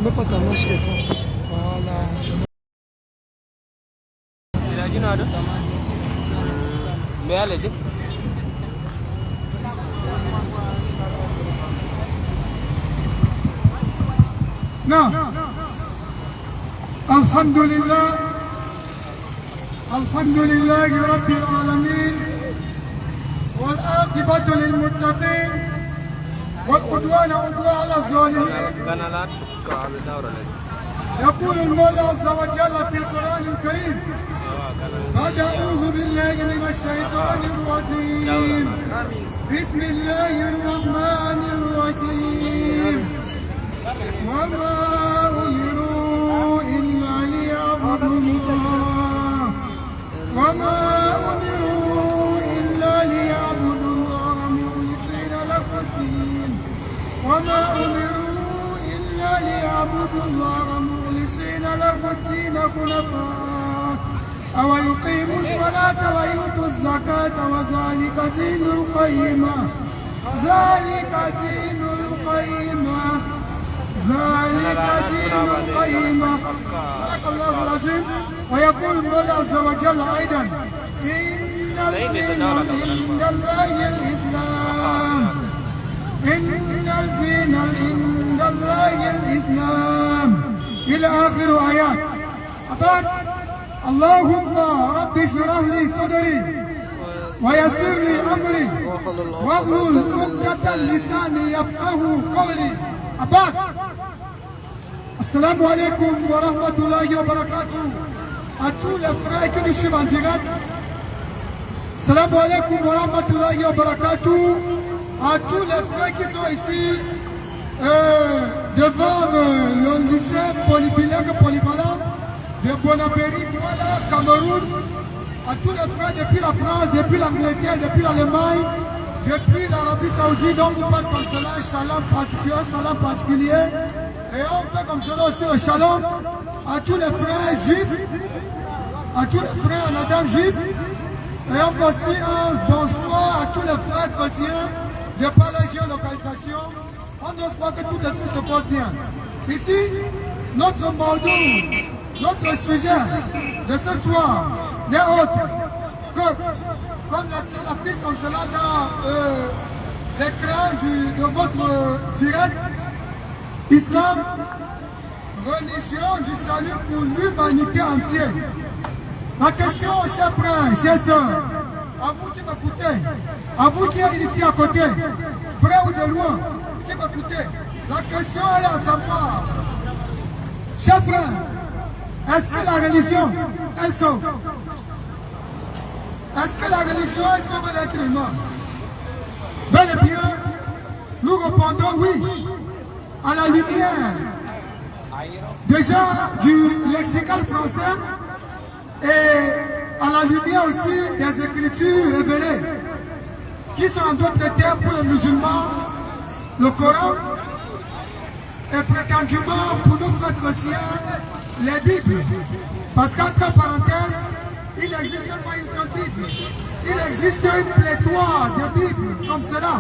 Ne pas ta manche. Voilà. Non. Alhamdulillah. Alhamdulillah Rabbil Alamin. والعاقبة للمتقين والعدوان على الظالمين. يقول المولى عز وجل في القرآن الكريم قد أعوذ بالله من الشيطان الرجيم بسم الله الرحمن الرحيم وما أمروا إلا ليعبدوا الله وما أمروا إلا ليعبدوا الله مخلصين له الدين وما أمروا إلا ليعبدوا الله مخلصين له الدين حنفاء أو يقيموا الصلاة ويؤتوا الزكاة وذلك دين القيمة ذلك دين القيمة ذلك دين القيمة. صدق الله العظيم. ويقول المولى عز وجل أيضا إن الدين عند الله الإسلام إن الدين عند الله الإسلام إلى آخر آيات. أبعد اللهم رب اشرح لي صدري ويسر لي أمري واحلل عقدة لساني يفقه قولي. أبعد Assalamu alaikum wa rahmatullahi wa barakatuh à tous les frères qui nous suivent en direct. Assalamu alaikum wa rahmatullahi wa barakatuh à tous les frères qui sont ici devant le lycée polybilingue polyvalent de Bonapéry, Douala, Cameroun, à tous les frères depuis la France, depuis l'Angleterre, depuis l'Allemagne, depuis l'Arabie Saoudite, donc on passe comme cela un salam particulier. Et on fait comme cela aussi le shalom à tous les frères juifs, à tous les frères et madame juifs. Et on fait aussi un bonsoir à tous les frères chrétiens de par la géolocalisation. On doit croire que tout et tout se porte bien. Ici, notre mordou, notre sujet de ce soir n'est autre que, comme l'affiche comme cela dans l'écran de votre direct, Islam, religion du salut pour l'humanité entière. La question, chers frères, chers sœurs, à vous qui m'écoutez, à vous qui êtes ici à côté, près ou de loin, qui m'écoutez, la question est à savoir, chers frères, est-ce que la religion, elle sauve? Est-ce que la religion, elle sauve l'être humain? Bel et bien, nous répondons oui. À la lumière déjà du lexical français et à la lumière aussi des écritures révélées qui sont en d'autres termes pour les musulmans, le Coran, et prétendument pour nos frères chrétiens, les Bibles. Parce qu'entre parenthèses, il n'existe pas une seule Bible. Il existe une pléthore de Bibles comme cela,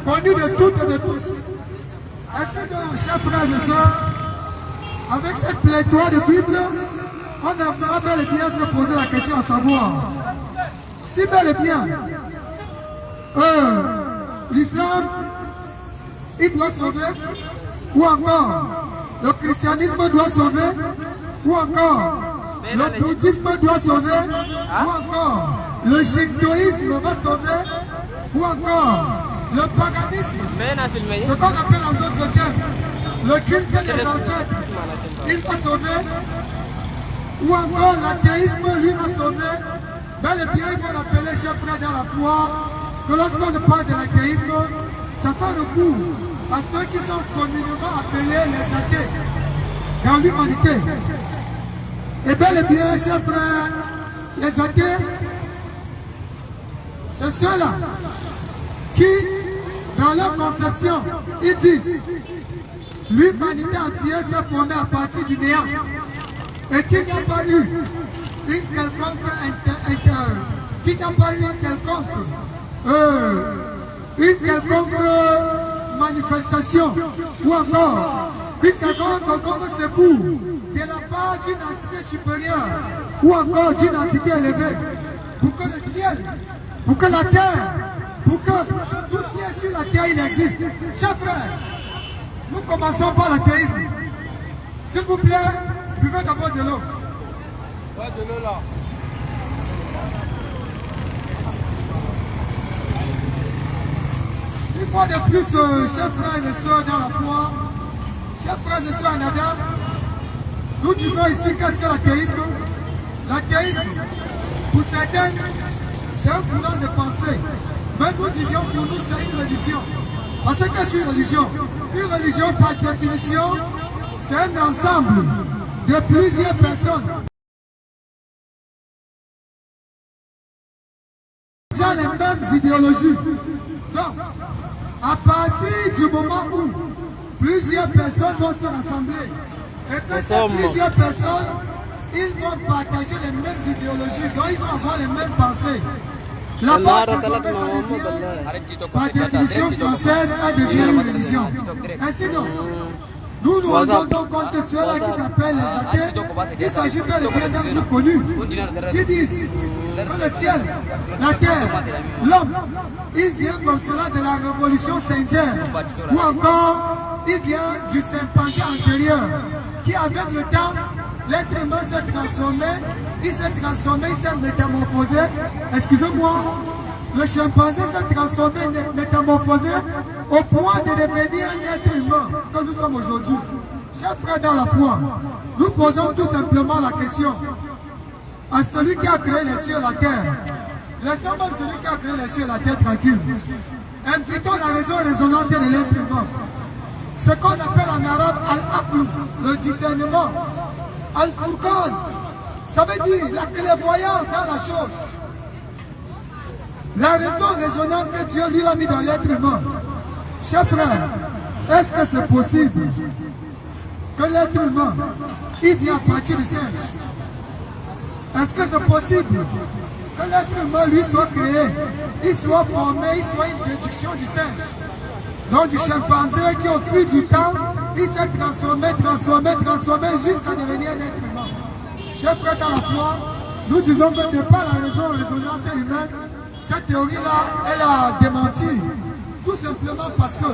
connues de toutes et de tous. Est-ce que, chers frères et sœurs, avec cette pléthore de Bible, on devra bel et bien se poser la question à savoir si bel et bien l'islam, il doit sauver, ou encore le christianisme doit sauver, ou encore le bouddhisme doit sauver, ou encore le shintoïsme va sauver, ou encore le paganisme, ce qu'on appelle en d'autres termes le culte des ancêtres, il va sauver, ou encore l'athéisme, lui va sauver. Bel et bien, il faut l'appeler, chers frères dans la foi, que lorsqu'on parle de l'athéisme, ça fait recours à ceux qui sont communément appelés les athées dans l'humanité. Et bel et bien, chers frères, les athées, c'est ceux-là qui, dans leur conception, ils disent l'humanité entière s'est formée à partir du néant et qu'il n'y a pas eu une quelconque manifestation ou encore une quelconque secours de la part d'une entité supérieure ou encore d'une entité élevée pour que le ciel, pour que la terre, pour que tout ce qui est sur la terre, il existe. Chers frères, nous commençons par l'athéisme. S'il vous plaît, buvez d'abord de l'eau. Ouais, de l'eau là. Une fois de plus, chers frères et sœurs dans la foi, chers frères et sœurs en Adam, nous disons ici qu'est-ce que l'athéisme? L'athéisme, pour certains, c'est un courant de pensée. Mais nous disions pour nous, c'est une religion. Parce que c'est une religion. Une religion, par définition, c'est un ensemble de plusieurs personnes qui ont les mêmes idéologies. Donc, à partir du moment où plusieurs personnes vont se rassembler et que ces plusieurs personnes, ils vont partager les mêmes idéologies, donc ils vont avoir les mêmes pensées. La part ça devient, par définition française, elle devient une religion. Ainsi donc, nous nous rendons donc compte de ceux-là qui s'appellent les athées. Il s'agit bel et bien d'un groupe connu qui disent que le ciel, la terre, l'homme, il vient comme cela de la révolution singulière ou encore il vient du chimpanzé antérieur qui avec le temps, l'être humain s'est transformé, il s'est métamorphosé. Excusez-moi, le chimpanzé s'est transformé, métamorphosé au point de devenir un être humain que nous sommes aujourd'hui. Chers frères dans la foi, nous posons tout simplement la question à celui qui a créé les cieux et la terre. Laissons même celui qui a créé les cieux et la terre tranquille. Invitons la raison résonante de l'être humain. Ce qu'on appelle en arabe al-aql, le discernement. Al-furqan, ça veut dire la clairvoyance dans la chose. La raison résonante que Dieu lui a mis dans l'être humain. Chers frères, est-ce que c'est possible que l'être humain, il vient à partir du singe? Est-ce que c'est possible que l'être humain lui soit créé, il soit formé, il soit une réduction du singe? Donc du chimpanzé qui au fil du temps, il s'est transformé jusqu'à devenir un être humain. Chers frères dans la foi, nous disons que de par la raison raisonnante humaine, cette théorie-là, elle a démenti. Tout simplement parce que,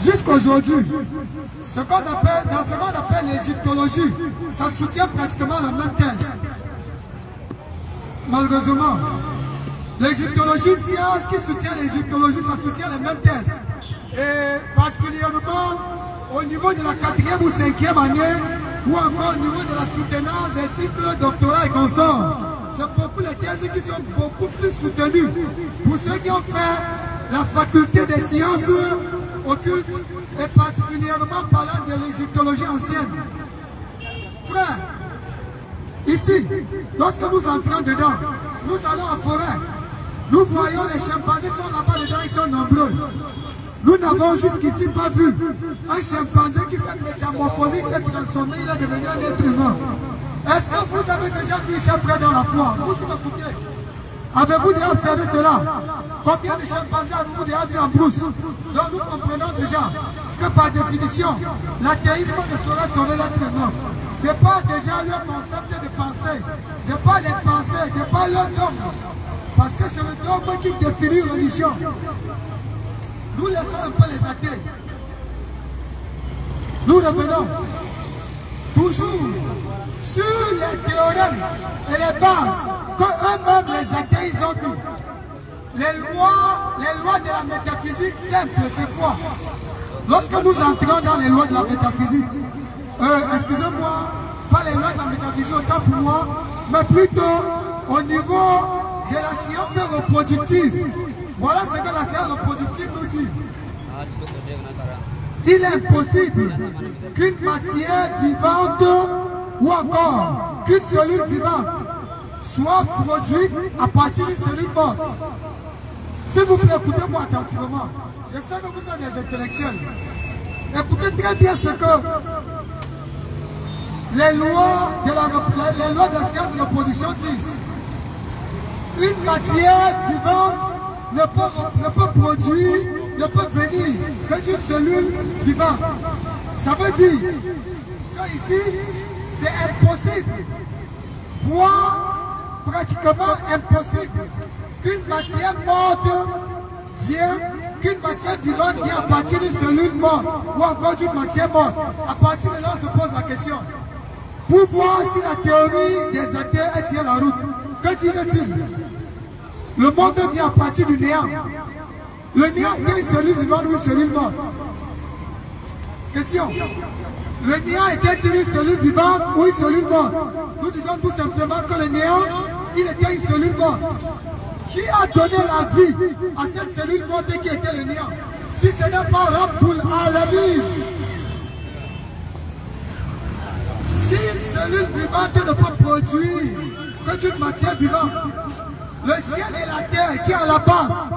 jusqu'aujourd'hui, dans ce qu'on appelle l'égyptologie, ça soutient pratiquement la même thèse. Malheureusement, l'égyptologie, ce qui soutient l'égyptologie, ça soutient les mêmes thèses. Et particulièrement au niveau de la 4e ou 5e année, ou encore au niveau de la soutenance des cycles doctorats et consorts. C'est beaucoup les thèses qui sont beaucoup plus soutenues. Pour ceux qui ont fait la faculté des sciences occultes, et particulièrement parlant de l'égyptologie ancienne. Frères, ici, lorsque nous entrons dedans, nous allons en forêt. Nous voyons les chimpanzés sont là-bas dedans, ils sont nombreux. Nous n'avons jusqu'ici pas vu un chimpanzé qui s'est métamorphosé, il s'est transformé, il est devenu un être humain. Est-ce que vous avez déjà vu, chers frères dans la foi? Vous qui m'écoutez, avez-vous déjà observé cela? Combien de chimpanzés avez-vous déjà vu en brousse? Donc nous comprenons déjà que par définition, l'athéisme ne saurait sauver l'être humain. De par déjà leur concept de pensée, de par les pensées, de par leur dogme. Parce que c'est le dogme qui définit une religion. Nous laissons un peu les athées. Nous revenons toujours sur les théorèmes et les bases qu'eux-mêmes les athées ils ont dit. Les lois de la métaphysique simple, c'est quoi? Lorsque nous entrons dans les lois de la métaphysique, excusez-moi, pas les lois de la métaphysique autant pour moi, mais plutôt au niveau de la science reproductive. Voilà ce que la science reproductive nous dit. Il est impossible qu'une matière vivante ou encore qu'une cellule vivante soit produite à partir d'une cellule morte. S'il vous plaît, écoutez-moi attentivement. Je sais que vous êtes des intellectuels. Écoutez très bien ce que les lois de la science de reproduction disent. Une matière vivante ne peut produire ne peut venir que d'une cellule vivante. Ça veut dire que ici, c'est impossible, voire pratiquement impossible, qu'une matière morte vient, qu'une matière vivante vient à partir d'une cellule morte, ou encore d'une matière morte. À partir de là, on se pose la question, pour voir si la théorie des athées tient la route. Que disait-il? Le monde vient à partir du néant. Le néant est une cellule vivante ou une cellule morte? Question. Le néant était-il une cellule vivante ou une cellule morte? Nous disons tout simplement que le néant, il était une cellule morte. Qui a donné la vie à cette cellule morte qui était le néant? Si ce n'est pas Rabbul Alamin. Si une cellule vivante ne peut produire que d'une matière vivante, le ciel et la terre qui est à la base,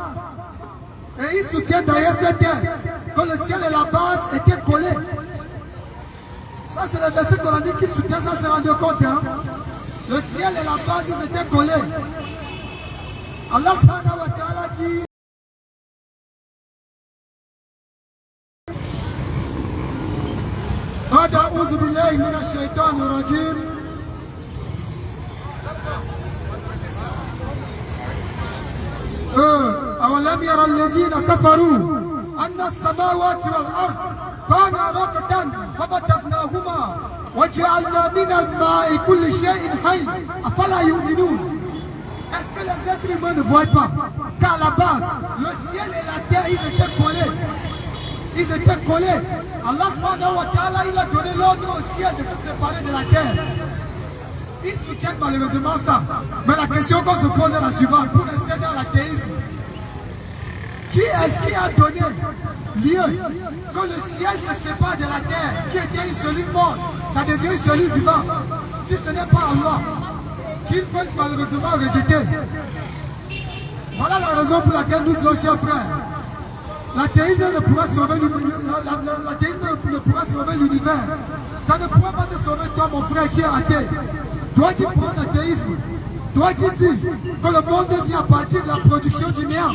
et il soutient d'ailleurs cette thèse, que le ciel et la base étaient collés. Ça c'est le verset coranique qui soutient ça, s'est rendu compte. Hein? Le ciel et la base, ils étaient collés. Allah subhanahu wa ta'ala dit, أعوذ بالله من الشيطان الرجيم أولم يرى الذين كفروا أن السماوات والأرض كانا رتقا ففتقناهما وجعلنا من الماء كل شيء حي أفلا يؤمنون. Est-ce que les êtres humains ne voient pas qu'à la base, le ciel et la terre, ils étaient collés? Ils étaient collés. Allah subhanahu wa ta'ala, il a donné l'ordre au ciel de se séparer de la terre. Ils soutiennent malheureusement ça. Mais la question qu'on se pose est la suivante, pour rester dans l'athéisme. Qui est-ce qui a donné lieu que le ciel se sépare de la terre, qui était une cellule morte, ça devient une cellule vivante? Si ce n'est pas Allah, qu'ils veulent malheureusement rejeter. Voilà la raison pour laquelle nous disons, chers frères, l'athéisme ne pourra sauver l'univers. Ça ne pourra pas te sauver, toi, mon frère, qui est athée. Toi qui prends l'athéisme, toi qui dis que le monde vient à partir de la production du néant,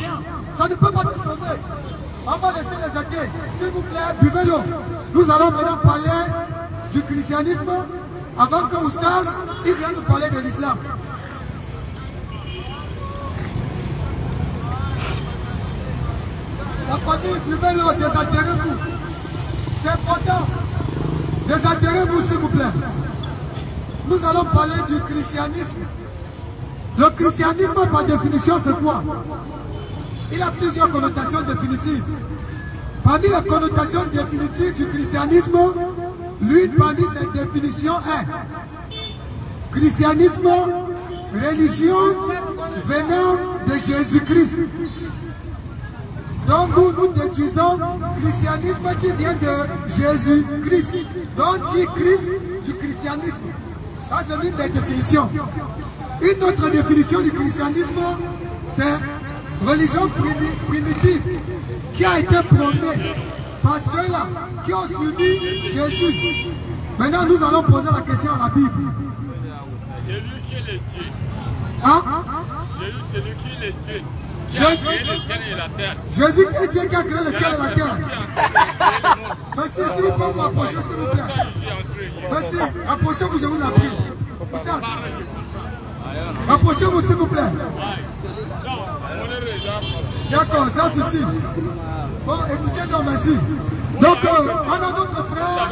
ça ne peut pas te sauver. On va laisser les athées. S'il vous plaît, buvez l'eau. Nous allons maintenant parler du christianisme avant que Oustaz, il vienne nous parler de l'islam. La famille, buvez l'eau, désaltérez-vous. C'est important. Désaltérez-vous, s'il vous plaît. Nous allons parler du christianisme. Le christianisme, par définition, c'est quoi? Il a plusieurs connotations définitives. Parmi les connotations définitives du christianisme, l'une parmi ces définitions est christianisme, religion venant de Jésus-Christ. Donc nous déduisons christianisme qui vient de Jésus-Christ. Donc dit Christ du christianisme. Ça c'est l'une des définitions. Une autre définition du christianisme, c'est religion primitive qui a été prônée par ceux-là qui ont suivi Jésus. Maintenant nous allons poser la question à la Bible. C'est lui qui est le Dieu. Hein? Jésus, c'est lui qui est le Dieu. Qui a créé le ciel et la terre. Jésus qui est Dieu qui a créé le ciel et la terre. Merci, s'il vous plaît, vous approchez, s'il vous plaît. Merci, approchez-vous, je vous en prie. Approchez-vous, s'il vous plaît. D'accord, sans souci. Bon, écoutez donc, merci. Donc, on a notre frère.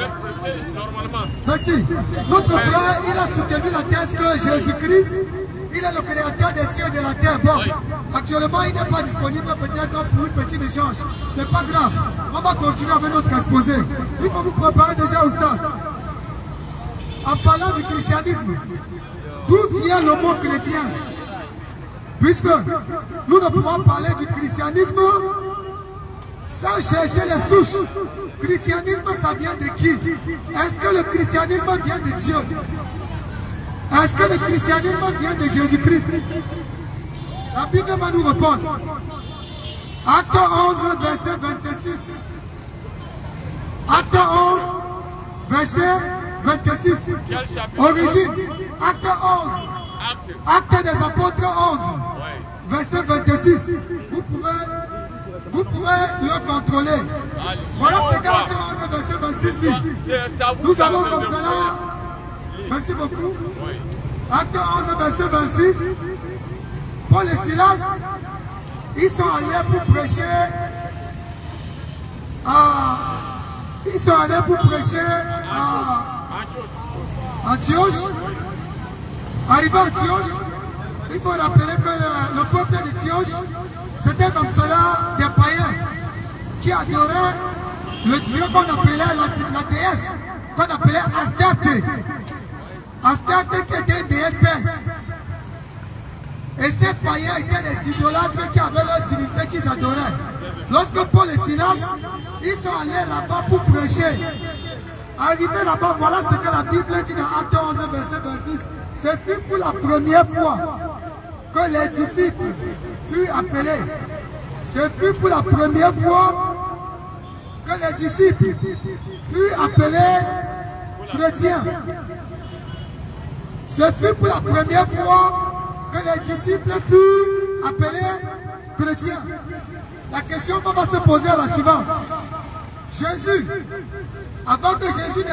Merci. Notre frère, il a soutenu la thèse que Jésus-Christ, il est le créateur des cieux et de la terre. Bon, actuellement, il n'est pas disponible peut-être pour une petite échange. C'est pas grave. On va continuer avec notre exposé. Il faut vous préparer déjà au sens. En parlant du christianisme, d'où vient le mot chrétien? Puisque nous ne pouvons parler du christianisme sans chercher les souches. Christianisme, ça vient de qui? Est-ce que le christianisme vient de Dieu? Est-ce que le christianisme vient de Jésus-Christ? La Bible va nous répondre. Acte 11, verset 26. Acte 11, verset 26. Origine. Acte 11. Acte des apôtres 11. Verset 26. Vous pouvez vous pouvez le contrôler. Voilà ce qu'Acte 11, verset 26 dit. Nous avons comme cela, merci beaucoup, Acte 11, verset 26, Paul et Silas, ils sont allés pour prêcher à Antioche. Arrivé à Antioche, il faut rappeler que le peuple d'Antioche, c'était comme cela des païens qui adoraient le dieu qu'on appelait la déesse, qu'on appelait Astarte. Astarte qui était une déesse perse. Et ces païens étaient des idolâtres qui avaient leur divinité qu'ils adoraient. Lorsque Paul et Silas, ils sont allés là-bas pour prêcher. Arrivés là-bas, voilà ce que la Bible dit dans Acte 11, verset 26. Ce fut pour la première fois que les disciples furent appelés. Ce fut pour la première fois que les disciples furent appelés chrétiens. Ce fut pour la première fois que les disciples furent appelés chrétiens. La question qu'on va se poser est la suivante. Jésus, avant que Jésus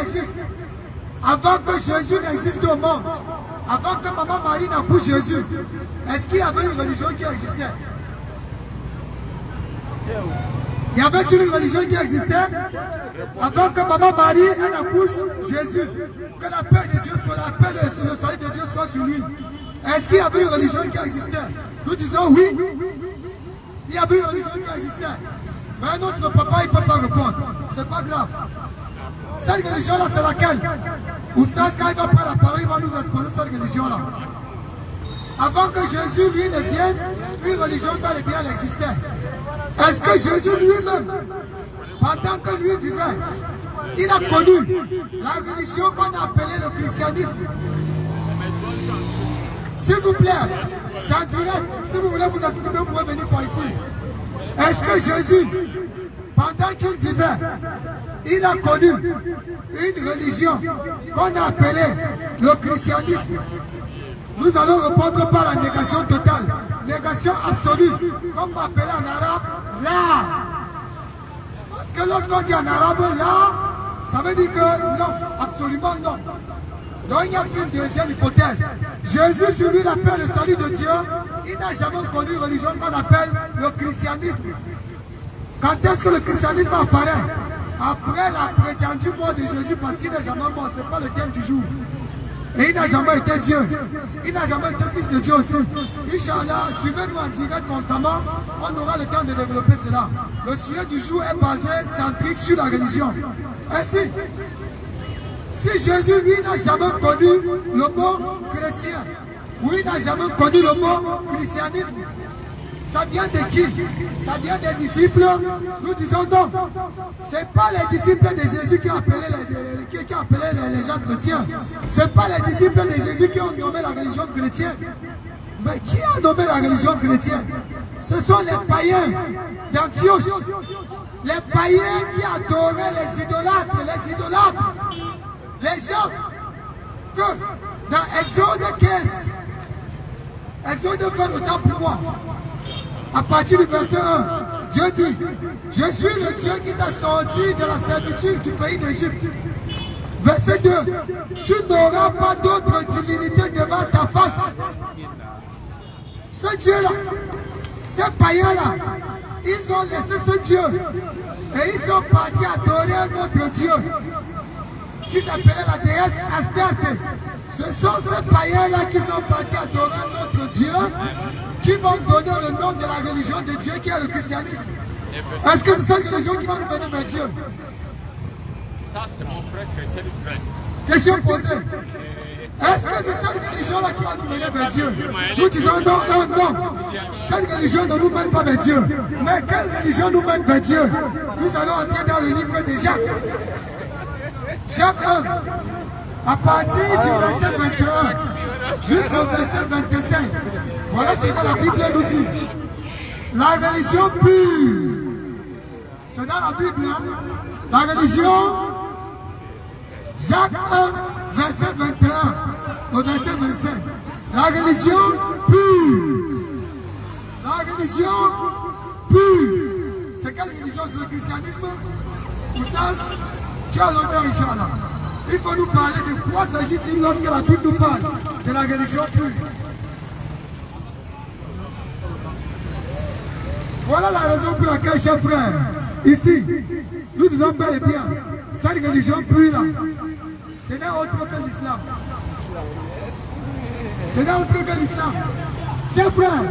n'existe au monde, avant que Maman Marie n'accouche Jésus, est-ce qu'il y avait une religion qui existait? Y avait-il une religion qui existait avant que Maman Marie accouche Jésus? Que la paix de Dieu soit, la paix de le salut de Dieu soit sur lui. Est-ce qu'il y avait une religion qui existait? Nous disons oui. Il y avait une religion qui existait. Mais notre papa, il ne peut pas répondre. C'est pas grave. Cette religion-là, c'est laquelle? Oustaz, quand il va prendre la parole, il va nous exposer cette religion-là. Avant que Jésus, lui, ne vienne, une religion, bel et bien, elle existait. Est-ce que Jésus lui-même, pendant que lui vivait, il a connu la religion qu'on a appelée le christianisme? S'il vous plaît, c'est en direct. Si vous voulez vous exprimer, vous pouvez venir par ici. Est-ce que Jésus, pendant qu'il vivait, il a connu une religion qu'on a appelée le christianisme? Nous allons répondre par la négation totale, négation absolue, comme on appelle en arabe, là. Parce que lorsqu'on dit en arabe là, ça veut dire que non, absolument non. Donc il y a une deuxième hypothèse. Jésus, sur lui, l'appelle le salut de Dieu. Il n'a jamais connu une religion qu'on appelle le christianisme. Quand est-ce que le christianisme apparaît? Après la prétendue mort de Jésus, parce qu'il n'est jamais mort, ce n'est pas le thème du jour. Et il n'a jamais été Dieu. Il n'a jamais été fils de Dieu aussi. Inch'Allah, suivez-nous en direct constamment. On aura le temps de développer cela. Le sujet du jour est basé, centrique sur la religion. Ainsi, si Jésus, lui, n'a jamais connu le mot chrétien, ou il n'a jamais connu le mot christianisme, ça vient de qui? Ça vient des disciples? Nous disons non. Ce n'est pas les disciples de Jésus qui ont appelé les gens chrétiens. Ce n'est pas les disciples de Jésus qui ont nommé la religion chrétienne. Mais qui a nommé la religion chrétienne? Ce sont les païens d'Antioche. Les païens qui adoraient les idolâtres. Les gens que dans Exode 15, Exode 20 autant pour moi, à partir du verset 1, Dieu dit, je suis le Dieu qui t'a sorti de la servitude du pays d'Égypte. Verset 2, tu n'auras pas d'autre divinité devant ta face. Ce Dieu-là, ces païens-là, ils ont laissé ce Dieu et ils sont partis adorer un autre Dieu qui s'appelait la déesse Astarte. Ce sont ces païens-là qui sont partis adorer un autre Dieu qui vont donner le nom de la religion de Dieu qui est le christianisme. Est-ce que c'est cette religion qui va nous mener vers Dieu? Ça, c'est mon frère chrétien du frère. Question posée. Est-ce que c'est cette religion-là qui va nous mener vers Dieu? Nous disons non, non, non. Cette religion ne nous mène pas vers Dieu. Mais quelle religion nous mène vers Dieu? Nous allons entrer dans le livre de Jacques. Jacques 1. À partir du verset 21 jusqu'au verset 25. Voilà ce que la Bible nous dit. La religion pure. C'est dans la Bible. Hein? La religion, Jacques 1, verset 21 au verset 25. La religion pure. La religion pure. C'est quelle religion? C'est le christianisme? Oustaz, tu as l'honneur, Inch'Allah. Il faut nous parler de quoi s'agit-il lorsque la Bible nous parle de la religion pure. Voilà la raison pour laquelle, chers frères, ici, nous disons bel et bien, cette religion pure là, ce n'est autre que l'islam. Ce n'est autre que l'islam. Chers frères,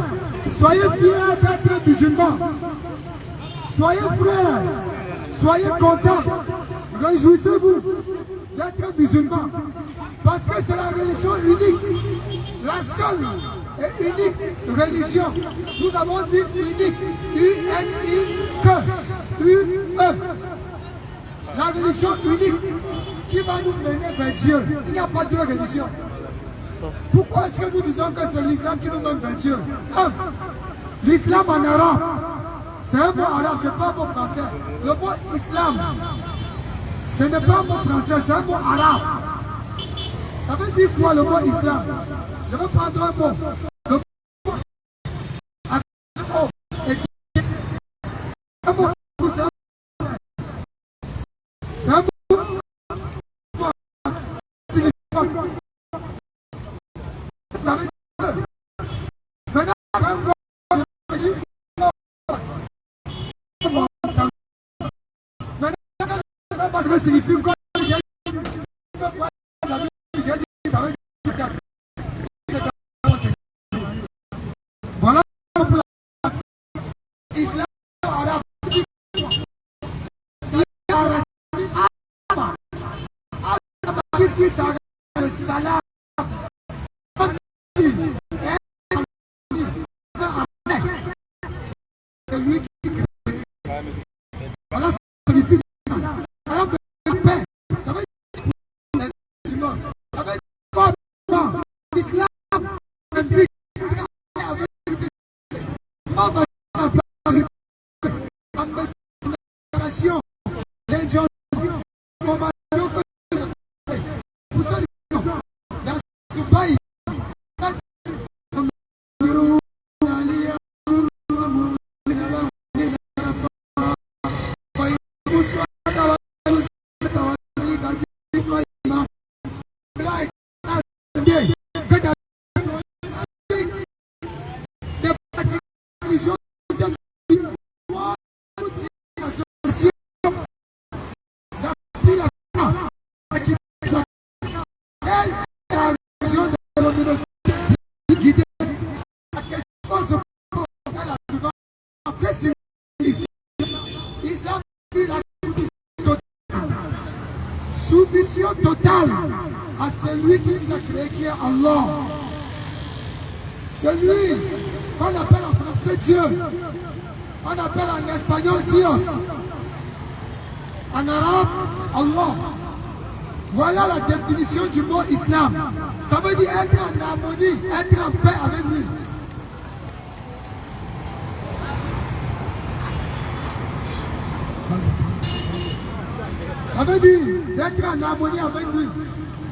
soyez fiers d'être musulmans. Soyez frères, soyez contents, réjouissez-vous d'être musulmans. Parce que c'est la religion unique, la seule et unique religion. Nous avons dit unique, U-N-I-Q, U-E. La religion unique qui va nous mener vers Dieu. Il n'y a pas de religion. Pourquoi est-ce que nous disons que c'est l'islam qui nous mène vers Dieu? L'islam en arabe, c'est un mot arabe, ce n'est pas un mot français. Le mot islam, ce n'est pas un mot français, c'est un mot arabe. Ça veut dire quoi le mot islam? Je vais prendre un mot. Le mot c'est un mot. Ça veut dire que maintenant, parce que signifie quoi? Voilà pour l'islam arabe. Salam. C'est lui qui crée. Voilà, ça signifie ça. Alors, la paix, ça veut dire les humains. Ça veut dire quoi? L'islam, c'est lui qui crée avec on va en préparation, l'injonction, commandation que vous savez, dans ce pays, soumission totale à celui qui nous a créé, qui est Allah. Celui qu'on appelle en français Dieu, on appelle en espagnol Dios, en arabe Allah. Voilà la définition du mot islam. Ça veut dire être en harmonie, être en paix avec lui. Ça veut dire d'être en harmonie avec lui.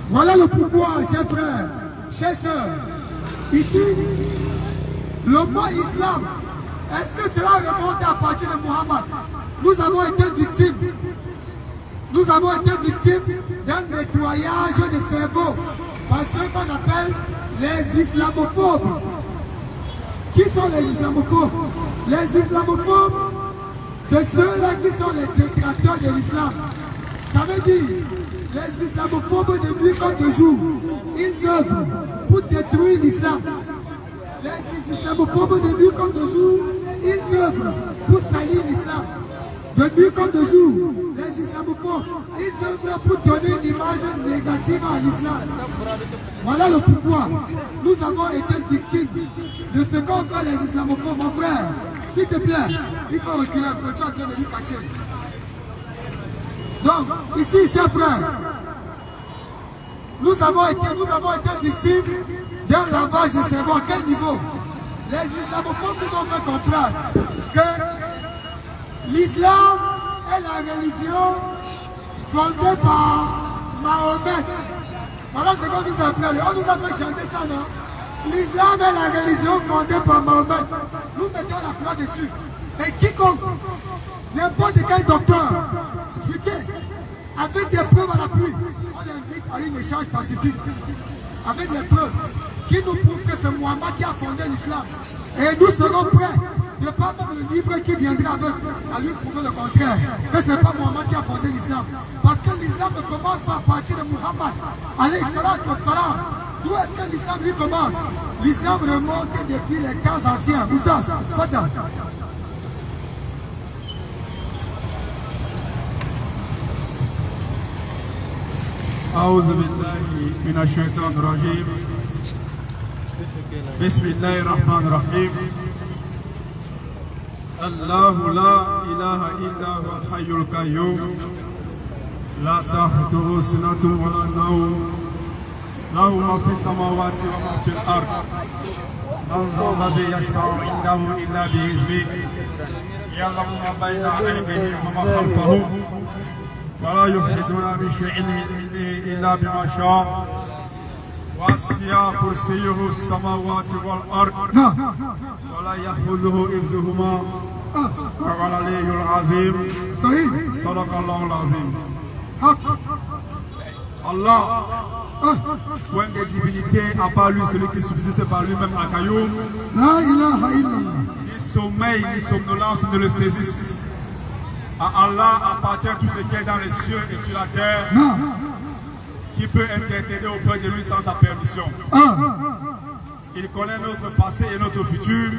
Voilà le pouvoir, chers frères, chers sœurs. Ici, le mot islam, est-ce que cela remonte à partir de Muhammad? Nous avons été victimes. Nous avons été victimes d'un nettoyage de cerveau par ceux qu'on appelle les islamophobes. Qui sont les islamophobes? Les islamophobes, c'est ceux-là qui sont les détracteurs de l'islam. Ça veut dire, les islamophobes de nuit comme de jour, ils œuvrent pour détruire l'islam. Les islamophobes de nuit comme de jour, ils œuvrent pour salir l'islam. De nuit comme de jour, les islamophobes, ils œuvrent pour donner une image négative à l'islam. Voilà le pouvoir. Nous avons été victimes de ce qu'ont fait les islamophobes. Mon frère, s'il te plaît, il faut reculer un peu, tu es en train de lui cacher. Donc, ici, chers frères, nous avons été victimes d'un lavage de cerveau. À quel niveau? Les islamophobes nous ont fait comprendre que l'islam est la religion fondée par Mahomet. Voilà ce qu'on nous a appris. On nous a fait chanter ça, non? L'islam est la religion fondée par Mahomet. Nous mettons la croix dessus. Et quiconque, n'importe quel docteur, futé, avec des preuves à l'appui, on l'invite à un échange pacifique, avec des preuves qui nous prouvent que c'est Mohammed qui a fondé l'islam. Et nous serons prêts, de pas même le livre qui viendra avec, à lui prouver le contraire, que ce n'est pas Mohammed qui a fondé l'islam. Parce que l'islam ne commence pas à partir de Muhammad, alayhi salatu wa salam. D'où est-ce que l'islam lui commence? L'islam remonte depuis les temps anciens. Oustaz, Fadda. أعوذ بالله من الشيطان الرجيم بسم الله الرحمن الرحيم الله لا إله إلا هو الحي القيوم لا تأخذه سنة ولا نوم له ما في السماوات وما في الأرض من ذا الذي يشفع عنده إلا بإذنه يعلم ما بين أيديهم وما خلفهم ولا يحيطون بشيء من علمه إلا بما شاء وسع كرسيه السماوات والأرض ولا يحوزه حفظهما وهو العلي العظيم صدق الله العظيم. Allah, point de divinité à part lui, celui qui subsiste par lui-même à Kayoum. La ilaha illallah. Ni sommeil, ni somnolence ne le saisissent. À Allah appartient tout ce qui est dans les cieux et sur la terre, qui peut intercéder auprès de lui sans sa permission. Il connaît notre passé et notre futur,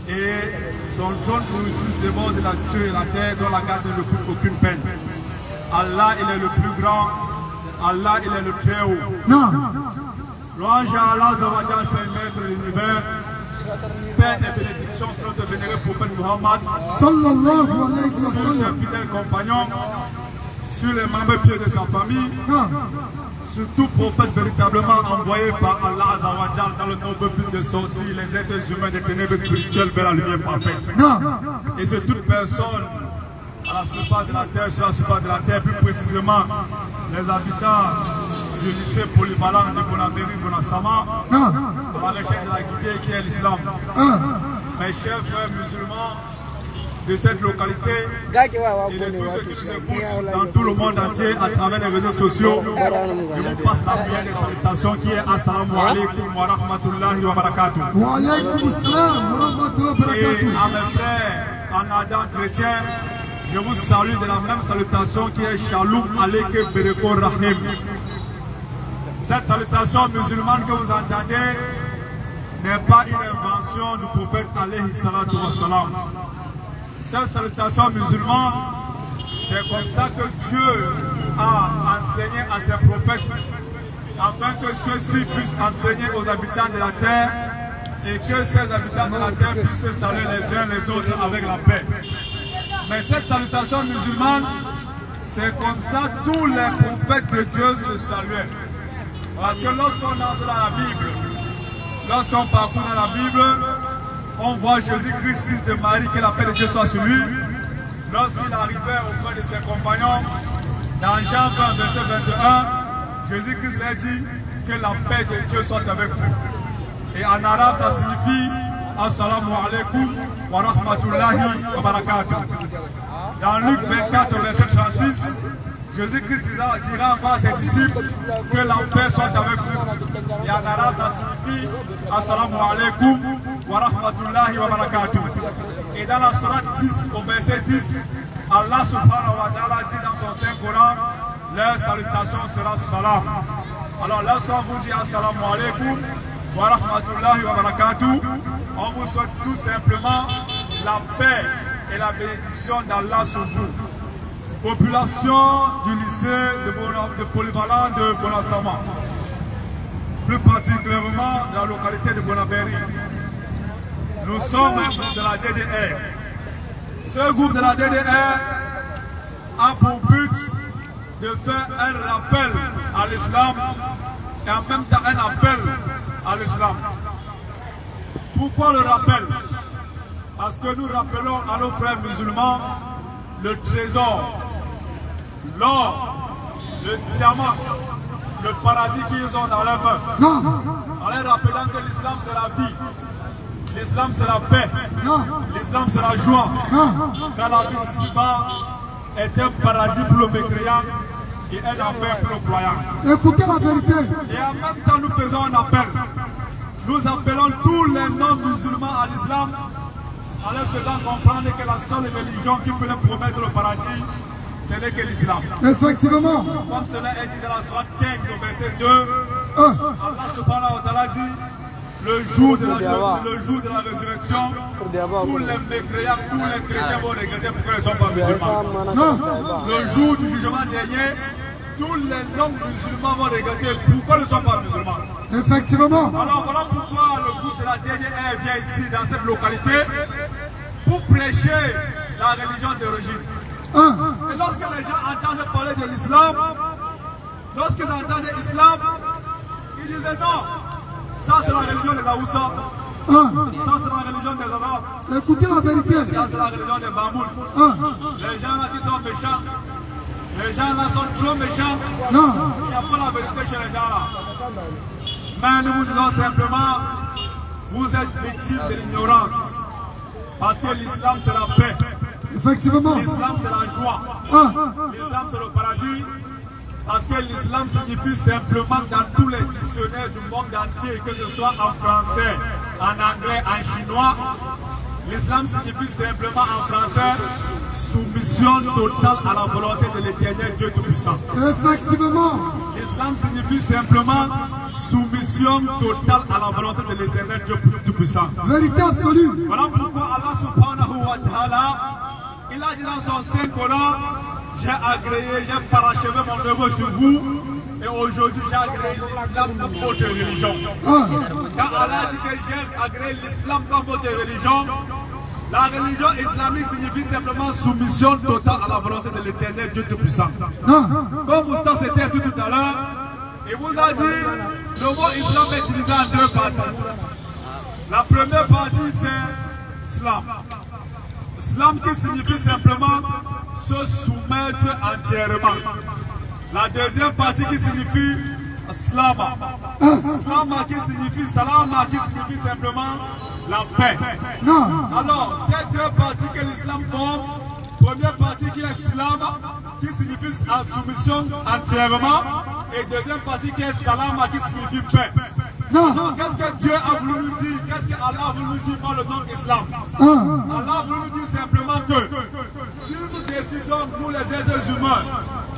et son trône consiste le monde de la cieux et la terre, dont la garde ne coûte aucune peine. Allah, il est le plus grand, Allah, il est le très haut. Louange à Allah, Zawajal, c'est maître de l'univers. Paix et bénédiction sur notre vénéré prophète Muhammad, sallallahu alayhi wa sur ses sallam, fidèles compagnons, sur les membres pieux de sa famille, sur tout prophète véritablement envoyé par Allah Azawajal dans le noble but de sortir les êtres humains des ténèbres spirituelles vers la lumière parfaite. Et sur toute personne à la surface de la terre, sur la surface de la terre, plus précisément les habitants du lycée polyvalent de Bonabéry, Bonassama, à la recherche de la guidée qui est l'islam. Mes chers frères musulmans de cette localité et de tous ceux qui nous écoutent dans tout le monde entier à travers les réseaux sociaux, je vous passe la prière des salutations qui est Assalamu alaikum wa rahmatullahi wa barakatuh. Wa alaykum assalam wa rahmatullahi wa Et barakatuh. à mes frères en Adam chrétien, je vous salue de la même salutation qui est Shalom Aleike Bereko Rahim. Cette salutation musulmane que vous entendez n'est pas une invention du prophète alayhi salatu wa salam. Cette salutation musulmane, c'est comme ça que Dieu a enseigné à ses prophètes, afin que ceux-ci puissent enseigner aux habitants de la terre et que ces habitants de la terre puissent se saluer les uns les autres avec la paix. Mais cette salutation musulmane, c'est comme ça que tous les prophètes de Dieu se saluaient. Parce que lorsqu'on entre dans la Bible, lorsqu'on parcourt dans la Bible, on voit Jésus-Christ, fils de Marie, que la paix de Dieu soit sur lui. Lorsqu'il arrivait auprès de ses compagnons, dans Jean 20, verset 21, Jésus-Christ leur dit que la paix de Dieu soit avec vous. Et en arabe, ça signifie Assalamu alaikum wa rahmatullahi wa barakatuh. Dans Luc 24, verset 36, Jésus-Christ dira encore à ses disciples que la paix soit avec vous. Et en arabe, ça signifie Assalamu alaikum wa rahmatullahi wa barakatuh. Et dans la sourate 10, au verset 10, Allah subhanahu wa ta'ala dit dans son Saint-Coran, leur salutation sera salam. Alors lorsqu'on vous dit Assalamu alaikum wa rahmatullahi wa barakatuh, on vous souhaite tout simplement la paix et la bénédiction d'Allah sur vous. Population du lycée de polyvalent de Bonassama, plus particulièrement dans la localité de Bonabéry. Nous sommes un groupe de la DDR. Ce groupe de la DDR a pour but de faire un rappel à l'islam et en même temps un appel à l'islam. Pourquoi le rappel? Parce que nous rappelons à nos frères musulmans le trésor, l'or, le diamant, le paradis qu'ils ont dans leurs mains. En leur rappelant que l'islam c'est la vie, L'islam c'est la paix. Non. L'islam c'est la joie. Non. Car la vie ici-bas est un paradis pour le mécréant et un enfer pour le croyant. Écoutez la vérité. Et en même temps, nous faisons un appel. Nous appelons tous les non-musulmans à l'islam en leur faisant comprendre que la seule religion qui peut leur promettre le paradis, ce n'est que l'islam. Effectivement. Comme cela est dit dans la sourate 15 au verset 2, 1. Allah subhanahu wa ta'ala dit, le jour de la résurrection, tous les mécréants, tous les chrétiens vont regretter pourquoi ils ne sont pas musulmans. Non. Le jour du jugement dernier, tous les non-musulmans vont regretter pourquoi ils ne sont pas musulmans. Effectivement. Alors voilà pourquoi le groupe de la DDR vient ici dans cette localité pour prêcher la religion d'origine. 1. Et lorsque les gens entendent parler de l'islam, lorsqu'ils entendent l'islam, ils disaient non, ça c'est la religion des Aoussa, 1. ça c'est la religion des Arabes, Écoutez la vérité. ça c'est la religion des Bamoun. 1. Les gens là qui sont méchants, les gens là sont trop méchants, Non. il n'y a pas la vérité chez les gens là. Mais nous vous disons simplement, vous êtes victimes de l'ignorance. Parce que l'islam c'est la paix, Effectivement. l'islam c'est la joie, 1. l'islam c'est le paradis. Parce que l'islam signifie simplement dans tous les dictionnaires du monde entier, que ce soit en français, en anglais, en chinois, l'islam signifie simplement en français soumission totale à la volonté de l'éternel Dieu Tout-Puissant. Effectivement. L'islam signifie simplement soumission totale à la volonté de l'éternel Dieu Tout-Puissant. Vérité absolue. Voilà pourquoi Allah subhanahu wa ta'ala, il a dit dans son Saint-Coran, j'ai agréé, j'ai parachevé mon œuvre sur vous, et aujourd'hui j'ai agréé l'islam comme votre religion. 1. Quand Allah dit que j'ai agréé l'islam comme votre religion, la religion islamique signifie simplement soumission totale à la volonté de l'éternel Dieu Tout-Puissant. Non. Comme Moustapha s'était assis tout à l'heure, il vous a dit, le mot islam est utilisé en deux parties. La première partie c'est islam. Islam qui signifie simplement se soumettre entièrement. La deuxième partie qui signifie slama. Slama qui signifie salama, qui signifie simplement la paix. Non. Alors, ces deux parties que l'islam forme, première partie qui est islam, qui signifie en soumission entièrement, et deuxième partie qui est salama, qui signifie paix. Non. Alors, qu'est-ce que Dieu a voulu nous dire? Qu'est-ce que Allah a voulu nous dire par le nom d'islam? 1. Allah a voulu nous dire simplement que si nous décidons, nous les êtres humains,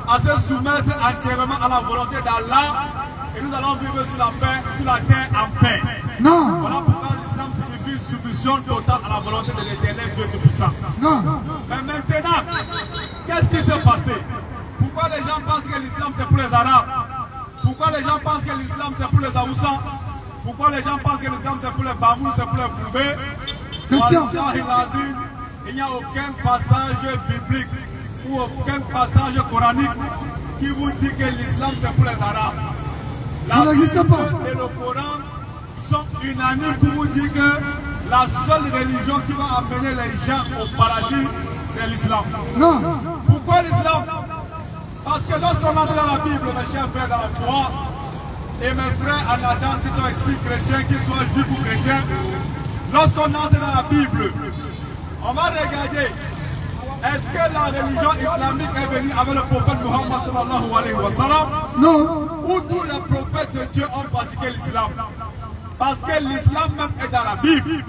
à se soumettre entièrement à la volonté d'Allah, et nous allons vivre sur la paix, sur la terre en paix. Non. Voilà pourquoi l'islam signifie soumission totale à la volonté de l'éternel Dieu Tout-Puissant. Non. Mais maintenant, qu'est-ce qui s'est passé? Pourquoi les gens pensent que l'islam c'est pour les Arabes? Pourquoi les gens pensent que l'islam c'est pour les Aoussa? Pourquoi les gens pensent que l'islam c'est pour les Bamoun, c'est pour les Poubé? Question. Il n'y a aucun passage biblique ou aucun passage coranique qui vous dit que l'islam c'est pour les Arabes. Ça n'existe pas. Et le Coran sont unanimes pour vous dire que la seule religion qui va amener les gens au paradis, c'est l'islam. Non. Pourquoi l'islam? Parce que lorsqu'on entre dans la Bible, mes chers frères dans la foi, et mes frères en attente qui sont ici chrétiens, qu'ils soient juifs ou chrétiens, lorsqu'on entre dans la Bible, on va regarder, est-ce que la religion islamique est venue avec le prophète Muhammad sallallahu alayhi wa sallam? Non. Où tous les prophètes de Dieu ont pratiqué l'islam? Parce que l'islam même est dans la Bible.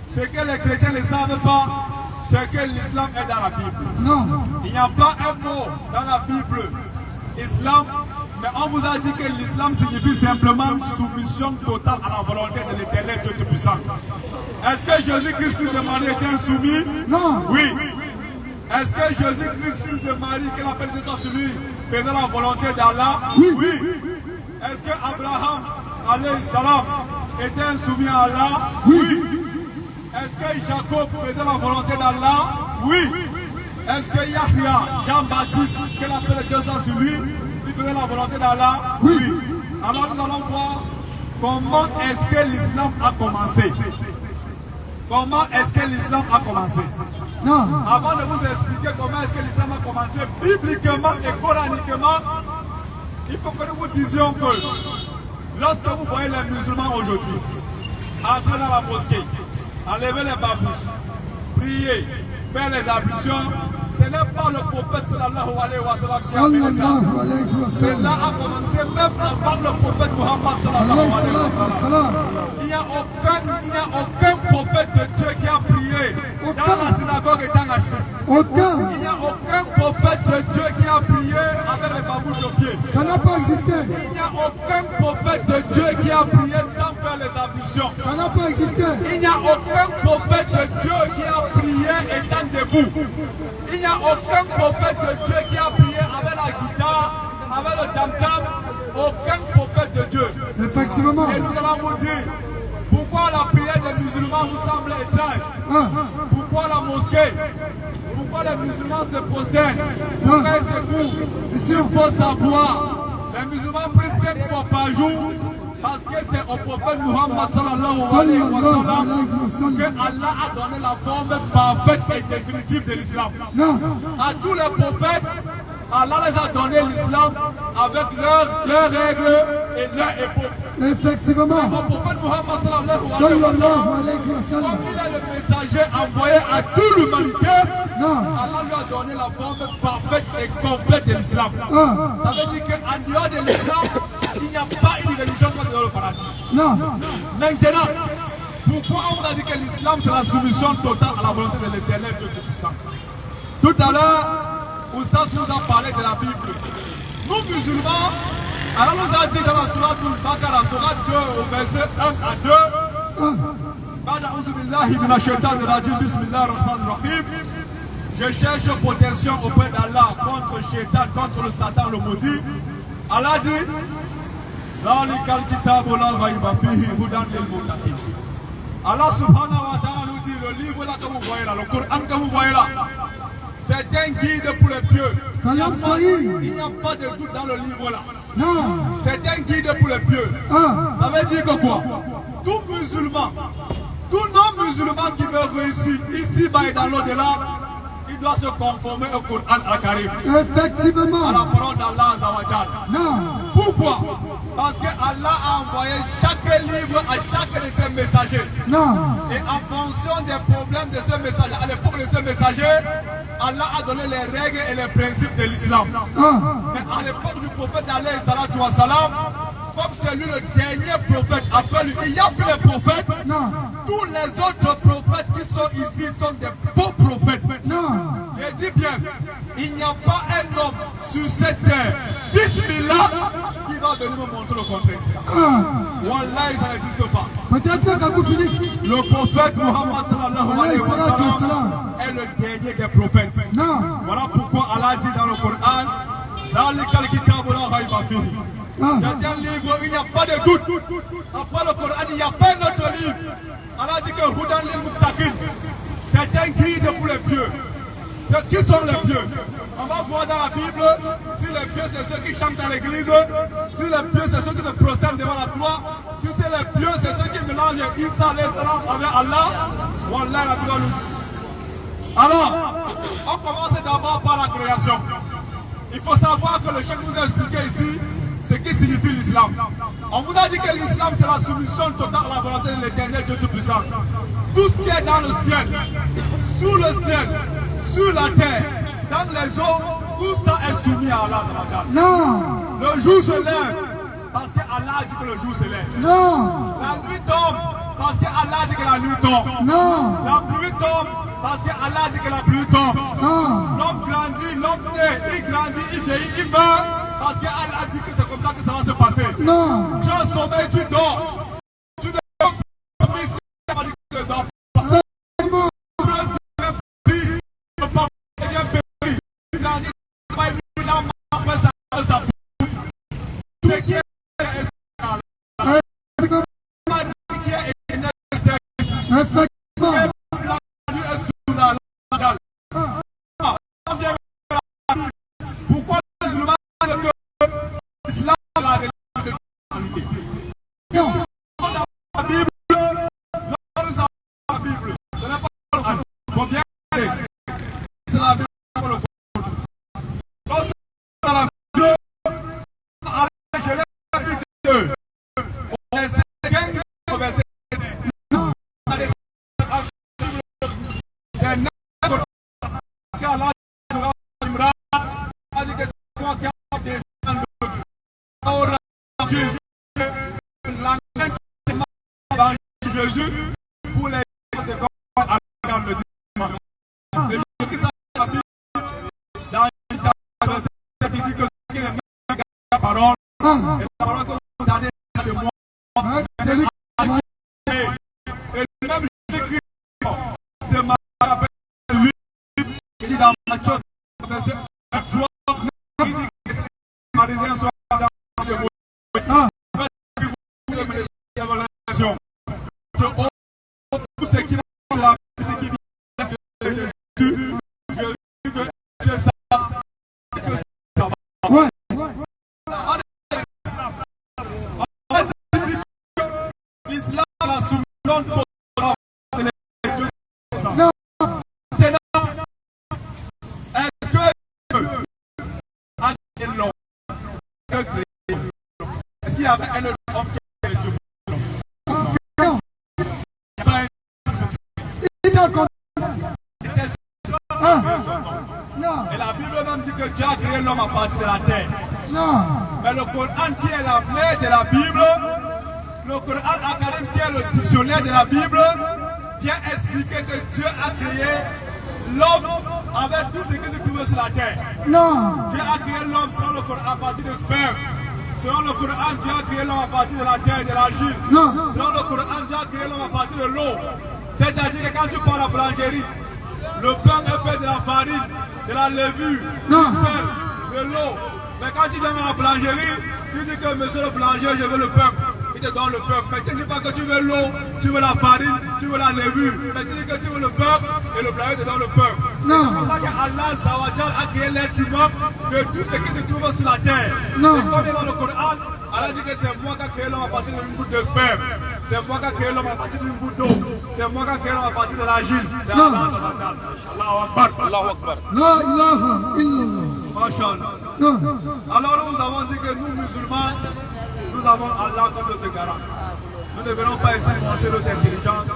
Ce que les chrétiens ne savent pas, c'est que l'islam est dans la Bible. Non. Il n'y a pas un mot dans la Bible, islam, mais on vous a dit que l'islam signifie simplement soumission totale à la volonté de l'éternel Dieu Tout-Puissant. Est-ce que Jésus-Christ, fils de Marie, était insoumis? Non. Oui. Est-ce que Jésus-Christ, fils de Marie, que l'appel de son soumis, faisait la volonté d'Allah? Oui. Est-ce que Abraham, alayhi salam, était insoumis à Allah? Oui. Est-ce que Jacob faisait la volonté d'Allah? Oui. Est-ce que Yahya, Jean-Baptiste, que l'appel de son soumis, il faisait la volonté d'Allah? Oui. Alors nous allons voir comment est-ce que l'islam a commencé. Comment est-ce que l'islam a commencé? Non. Avant de vous expliquer comment est-ce que l'islam a commencé, bibliquement et coraniquement, il faut que nous vous disions que lorsque vous voyez les musulmans aujourd'hui entrer dans la mosquée, enlever les babouches, prier, faire les ablutions. Ce n'est pas le prophète sallallahu alayhi wa sallam qui a fait ça. Cela a commencé même avant le prophète Muhammad sallallahu alayhi wa sallam. Il n'y a aucun prophète de Dieu qui a prié dans la synagogue étant assis. Aucun. Il n'y a aucun prophète de Dieu qui a prié avec les babouches aux pieds. Ça n'a pas existé. Il n'y a aucun prophète de Dieu qui a prié sans faire les ablutions. Ça n'a pas existé. Il n'y a aucun prophète de Dieu qui a prié étant debout. Il n'y a aucun prophète de Dieu qui a prié avec la guitare, avec le tam-tam. Aucun prophète de Dieu. Effectivement. Et nous allons vous dire pourquoi la prière des musulmans vous semble étrange. Pourquoi la mosquée? Pourquoi les musulmans se prosternent? Pourquoi ils se couvrent? Il faut savoir, les musulmans prient 5 fois par jour parce que c'est au prophète Muhammad sallallahu alayhi wa sallam que Allah a donné la forme parfaite et définitive de l'islam. À tous les prophètes, Allah les a donné l'islam avec leurs règles et leurs époques. Effectivement. Au prophète Muhammad sallallahu alayhi wa sallam, comme il est le messager envoyé à toute l'humanité, Allah lui a donné la forme parfaite et complète de l'islam. Ça veut dire qu'en dehors de l'islam, il n'y a pas une religion qui va dans le paradis. Maintenant, pourquoi on vous a dit que l'islam c'est la soumission totale à la volonté de l'éternel Dieu Tout-Puissant? Tout à l'heure, Oustas nous a parlé de la Bible. Nous musulmans, Allah nous a dit dans la Sourate Al-Baqarah, Sourate 2, au verset 1 à 2, Ba'da billahi minash shaitanir rajim, bismillahir rahmanir rahim. Je cherche protection auprès d'Allah contre Shaitan, contre le Satan, le maudit. Allah dit, Zalikal kitabu la ghayba fihi hudan lil muttaqin. Allah subhanahu wa ta'ala nous dit, le livre là que vous voyez là, le Coran que vous voyez là, c'est un guide pour les pieux. Il n'y a pas de doute dans le livre là. C'est un guide pour les pieux. Ça veut dire que quoi? Tout musulman, tout non-musulman qui veut réussir ici-bas et dans l'au-delà, il doit se conformer au Coran al-Karim. Effectivement. À la parole d'Allah Azawajal. Pourquoi? Parce que Allah a envoyé chaque livre à chaque de ses messagers. Et en fonction des problèmes de ces messagers, à l'époque de ces messagers, Allah a donné les règles et les principes de l'islam. Mais à l'époque du prophète alayhi salatu wa salam, comme c'est lui le dernier prophète, après lui, il n'y a plus de prophètes. Tous les autres prophètes qui sont ici sont des faux prophètes. Et dis bien, il n'y a pas un homme sur cette terre, Bismillah, qui va venir me montrer le contraire ici. Wallah, ça n'existe pas. Peut-être quand vous finissez. Le prophète Muhammad sallallahu alayhi wa sallam est le dernier des prophètes. Voilà pourquoi Allah dit dans le Coran, Zalikal kitabu la ghayba fihi. C'est un livre où il n'y a pas de doute. Après le Coran, il n'y a pas d'autre livre. Allah dit que Hudan lil muttaqin. C'est un guide pour les pieux. Qui sont les pieux? On va voir dans la Bible si les pieux c'est ceux qui chantent à l'église, si les pieux c'est ceux qui se prosternent devant la croix, si c'est les pieux c'est ceux qui mélangent Isa alayhi salam avec Allah. Wallah la Bible nous dit. Alors, on commence d'abord par la création. Il faut savoir que le chef nous a expliqué ici ce qui signifie l'islam. On vous a dit que l'islam c'est la soumission totale à la volonté de l'éternel Dieu Tout-Puissant. Tout ce qui est dans le ciel, sous le ciel, sur la terre, dans les eaux, tout ça est soumis à Allah. Le jour se lève parce que Allah a dit que le jour se lève. La nuit tombe parce que Allah a dit que la nuit tombe. La pluie tombe parce que Allah a dit que la pluie tombe. L'homme grandit, l'homme naît, il grandit, il vieillit, il meurt parce que Allah a dit que c'est comme ça que ça va se passer. Tu as sommeil, tu dors. Tu ne peux pas ici, tu ne dors pas. Pourquoi les musulmans disent que l'islam est la religion de l'humanité? La Bible, nous avons la Bible. Ce n'est pas le Coran. Il faut bien aller. C'est la Bible pour le Coran. Lorsque dans la Bible, à Genèse chapitre 2, au verset 15 au verset 10, utiliser l'engagement de Jésus pour les secondes à la le dimanche. Et je dis ça dans la Bible, dans le verset qui dit que ce qui est même la parole, et la parole que vous avez de moi, c'est lui. Et le même Jésus-Christ de Matthieu 8, qui dit dans Matthieu verset 3, qui dit que les pharisiens soient dans le monde. Tout ce qui va la ce qui vient de Jésus, je sais que ça va. Ouais. L'islam la soumission de l'Église. Non. Est-ce que Dieu a créé l'homme? Est-ce qu'il y avait un autre homme qui a créé Dieu? Non. Et la Bible même dit que Dieu a créé l'homme à partir de la terre. Non. Mais le Coran qui est la clé de la Bible, le Coran Al-Karim qui est le dictionnaire de la Bible, vient expliquer que Dieu a créé l'homme avec tout ce qui se trouve sur la terre. Non. Dieu a créé l'homme selon le Coran à partir de sperme. Selon le Coran, Dieu a créé l'homme à partir de la terre et de l'argile. Non. Selon le Coran, Dieu a créé l'homme à partir de l'eau. C'est-à-dire que quand tu pars à la boulangerie, le pain est fait de la farine, de la levure, du sel, de l'eau. Mais quand tu viens à la boulangerie, tu dis que monsieur le boulanger, je veux le pain. Il te donne le pain. Mais tu ne dis pas que tu veux l'eau, tu veux la farine, tu veux la levure. Mais tu dis que tu veux le pain et le boulanger te donne le pain. Non. C'est pour ça qu'Allah Zawajal a créé l'être humain de tout ce qui se trouve sur la terre. Non. Et comme il est dans le Coran, Allah dit que c'est moi qui ai créé l'homme à partir d'une goutte de sperme. C'est moi qui ai créé l'homme à partir d'une goutte d'eau. C'est moi qui ai créé l'homme à partir de l'argile. C'est Non. Allah Zawajal. Allahu Akbar. Allahu Akbar. La ilaha illallah. Masha'Allah. Non. Alors nous avons dit que nous musulmans, nous avons Allah comme notre garant. Nous ne venons pas ici montrer notre intelligence,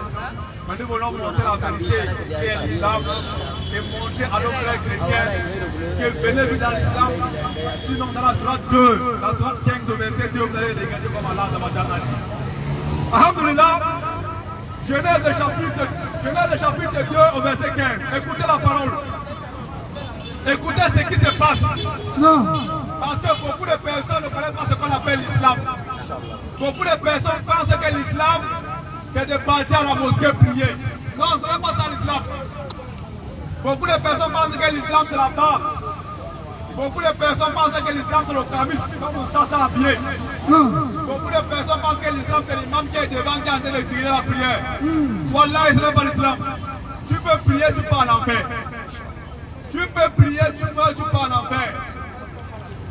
mais nous voulons montrer la vérité qui est l'islam et montrer à nos frères chrétiens que venez vivre dans l'islam. Sinon dans la sourate 2, la sourate 15 au verset 2, vous allez regarder comme Allah a dit. Alhamdulillah, Genèse chapitre 2 au verset 15. Écoutez la parole. Écoutez ce qui se passe. Non. Parce que beaucoup de personnes ne connaissent pas ce qu'on appelle l'islam. Beaucoup de personnes pensent que l'islam, c'est de partir à la mosquée prier. Non, ce n'est pas ça l'islam. Beaucoup de personnes pensent que l'islam, c'est la barbe. Beaucoup de personnes pensent que l'islam, c'est le camis, comme on s'est habillé. Non. Beaucoup de personnes pensent que l'islam, c'est l'imam qui est devant, qui est en train de tirer la prière. Wallah, ce n'est pas l'islam. Tu peux prier, tu pars en enfer. Tu peux prier, tu meurs, tu pars en enfer.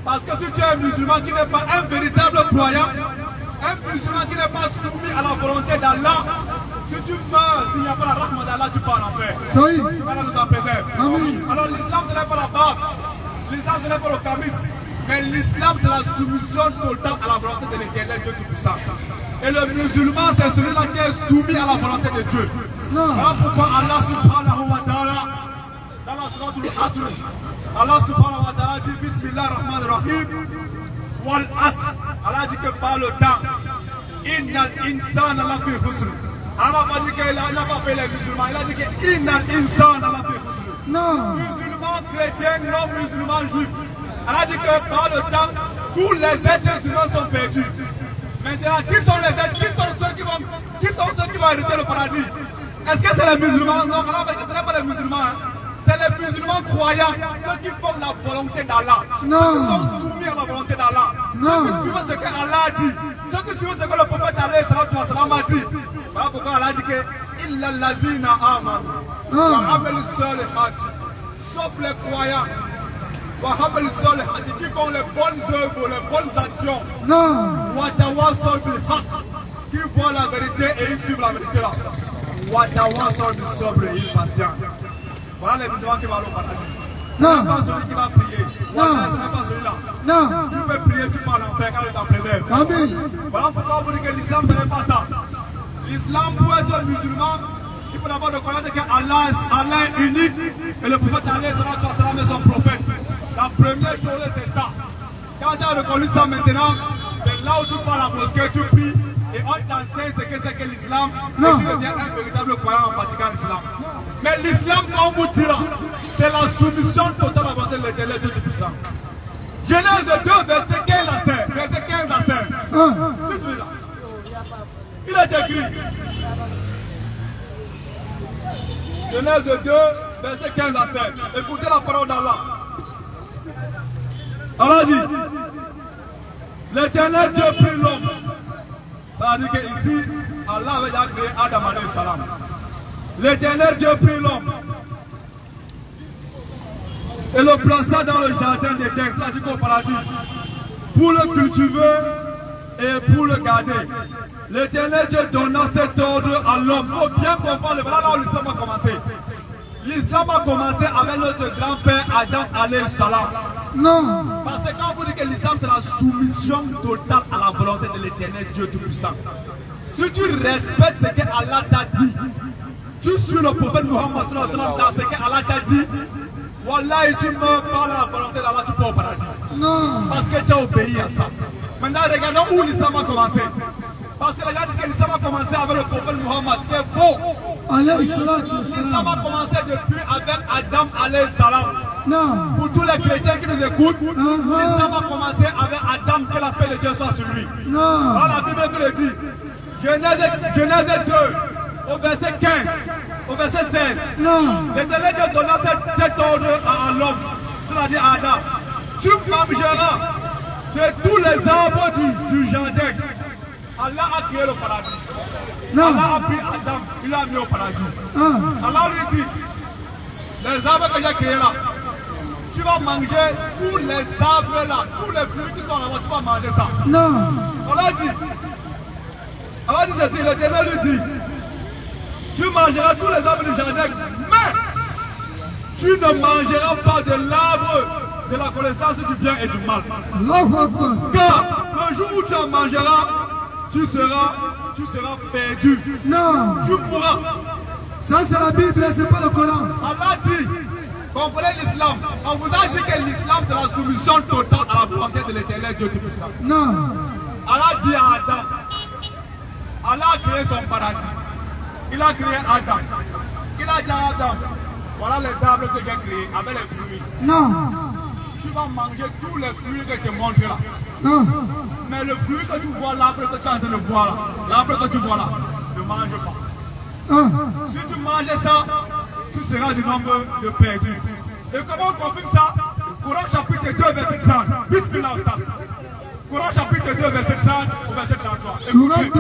Parce que si tu es un musulman qui n'est pas un véritable croyant, un musulman qui n'est pas soumis à la volonté d'Allah, si tu meurs, s'il n'y a pas la rahma d'Allah, tu pars en enfer. Ça y est. Allah nous en préserve. Amen. Alors l'islam, ce n'est pas la barbe. L'islam, ce n'est pas le camis. Mais l'islam, c'est la soumission totale à la volonté de l'Éternel Dieu Tout-Puissant. Et le musulman, c'est celui-là qui est soumis à la volonté de Dieu. Non. Voilà pourquoi Allah subhanahu wa ta'ala, dans la sourate Al-Asr, Allah subhanahu wa ta'ala dit Bismillah ar-Rahman ar-Rahim, Wal Asr. Allah dit que par le temps, Innal insana lafi khusr. Allah n'a pas dit qu'il n'a pas fait les musulmans, il a dit que Innal insana lafi khusr. Non. Musulmans, chrétiens, non musulmans, juifs. Allah dit que par le temps, tous les êtres humains sont perdus. Maintenant, qui sont les êtres, qui sont ceux qui vont hériter le paradis? Est-ce que c'est les musulmans? Non, Allah dit que ce n'est pas les musulmans. Hein. C'est les musulmans croyants, ceux qui font la volonté d'Allah. Non. Ceux qui sont soumis à la volonté d'Allah. Non. Ceux qui suivent ce que Allah a dit. Ceux qui suivent ce que le prophète a dit. Voilà pourquoi Allah dit que Illa lazina aman. Wa amelu salihati. Sauf les croyants. Wa amelu salihati qui font les bonnes œuvres, les bonnes actions. Non. Wa tawassal bil haqq. Qui voient la vérité et ils suivent la vérité là. Wa tawassal bil sabr et ils patientent. Voilà les musulmans qui vont aller au paradis. Ce n'est pas celui qui va prier. Voilà, ce n'est pas celui-là. Non. Tu peux prier, tu parles en paix quand il t'en préserve. Amen. Voilà pourquoi on vous dit que l'islam, ce n'est pas ça. L'islam, pour être musulman, il faut d'abord reconnaître qu'Allah est unique et le prophète Allah est son prophète. La première chose, c'est ça. Quand tu as reconnu ça maintenant, c'est c'est là où tu pars à la mosquée, tu pries et on t'enseigne ce que c'est que l'islam. Et tu deviens un véritable croyant en pratiquant l'islam. Mais l'islam, quand on vous dira, c'est la soumission totale à la volonté de l'Éternel Dieu Tout-Puissant. Genèse 2, verset 15 à 16. Verset 15 à 16. Bismillah. Il est écrit. Genèse 2, verset 15 à 16. Écoutez la parole d'Allah. Allah dit, l'Éternel Dieu prit l'homme. Ça veut dire qu'ici, Allah avait déjà créé Adam alayhi salam. L'Éternel Dieu prit l'homme et le plaça dans le jardin d'Éden, c'est-à-dire qu'au paradis, pour le cultiver et pour le garder. L'Éternel Dieu donna cet ordre à l'homme. Il faut bien comprendre, voilà là où l'islam a commencé. L'islam a commencé avec notre grand-père Adam alayhi salam. Non. Parce que quand vous dites que l'islam c'est la soumission totale à la volonté de l'Éternel Dieu Tout-Puissant. Si tu respectes ce que Allah t'a dit, tu suis le prophète Muhammad sallallahu alayhi wa sallam dans ce que Allah t'a dit, Wallah, tu meurs par la volonté d'Allah, tu pars au paradis. Non. Parce que tu as obéi à ça. Maintenant, regardons où l'islam a commencé. Parce que regardez ce que l'islam a commencé avec le prophète Muhammad, c'est faux. L'islam a commencé depuis avec Adam alayhi salam. Non. Pour tous les chrétiens qui nous écoutent, l'islam a commencé avec Adam, que la paix de Dieu soit sur lui. Non. Voilà la Bible qui le dit. Genèse 2, au verset 15, au verset 16. Non. L'Éternel Dieu donna cet ordre à l'homme, c'est-à-dire à Adam. Tu mangeras de tous les arbres du jardin. Allah a créé le paradis. Non. Allah a pris Adam, il l'a mis au paradis. Allah lui dit, les arbres que j'ai créés là, tu vas manger tous les arbres là, tous les fruits qui sont là-bas, tu vas manger ça. Non. Allah dit ceci, l'Éternel lui dit, tu mangeras tous les arbres du jardin, mais tu ne mangeras pas de l'arbre de la connaissance du bien et du mal. Car le jour où tu en mangeras, tu seras perdu. Non. Tu pourras. Ça c'est la Bible, c'est pas le Coran. Allah dit, comprenez l'islam. On vous a dit que l'islam c'est la soumission totale à la volonté de l'Éternel Dieu Tout-Puissant. Non. Allah dit à Adam, Allah a créé son paradis. Il a créé Adam. Il a dit à Adam, voilà les arbres que j'ai créés avec les fruits. Non. Tu vas manger tous les fruits que je te montre là. Non. Mais le fruit que tu vois, l'arbre que tu es en train de voir là, l'arbre que tu vois là, ne mange pas. Si tu manges ça, tu seras du nombre de perdus. Et comment on confirme ça? Coran chapitre 2, verset 30. Bismillah, Ostas. Coran chapitre 2, verset 30 au verset 33. Écoutez,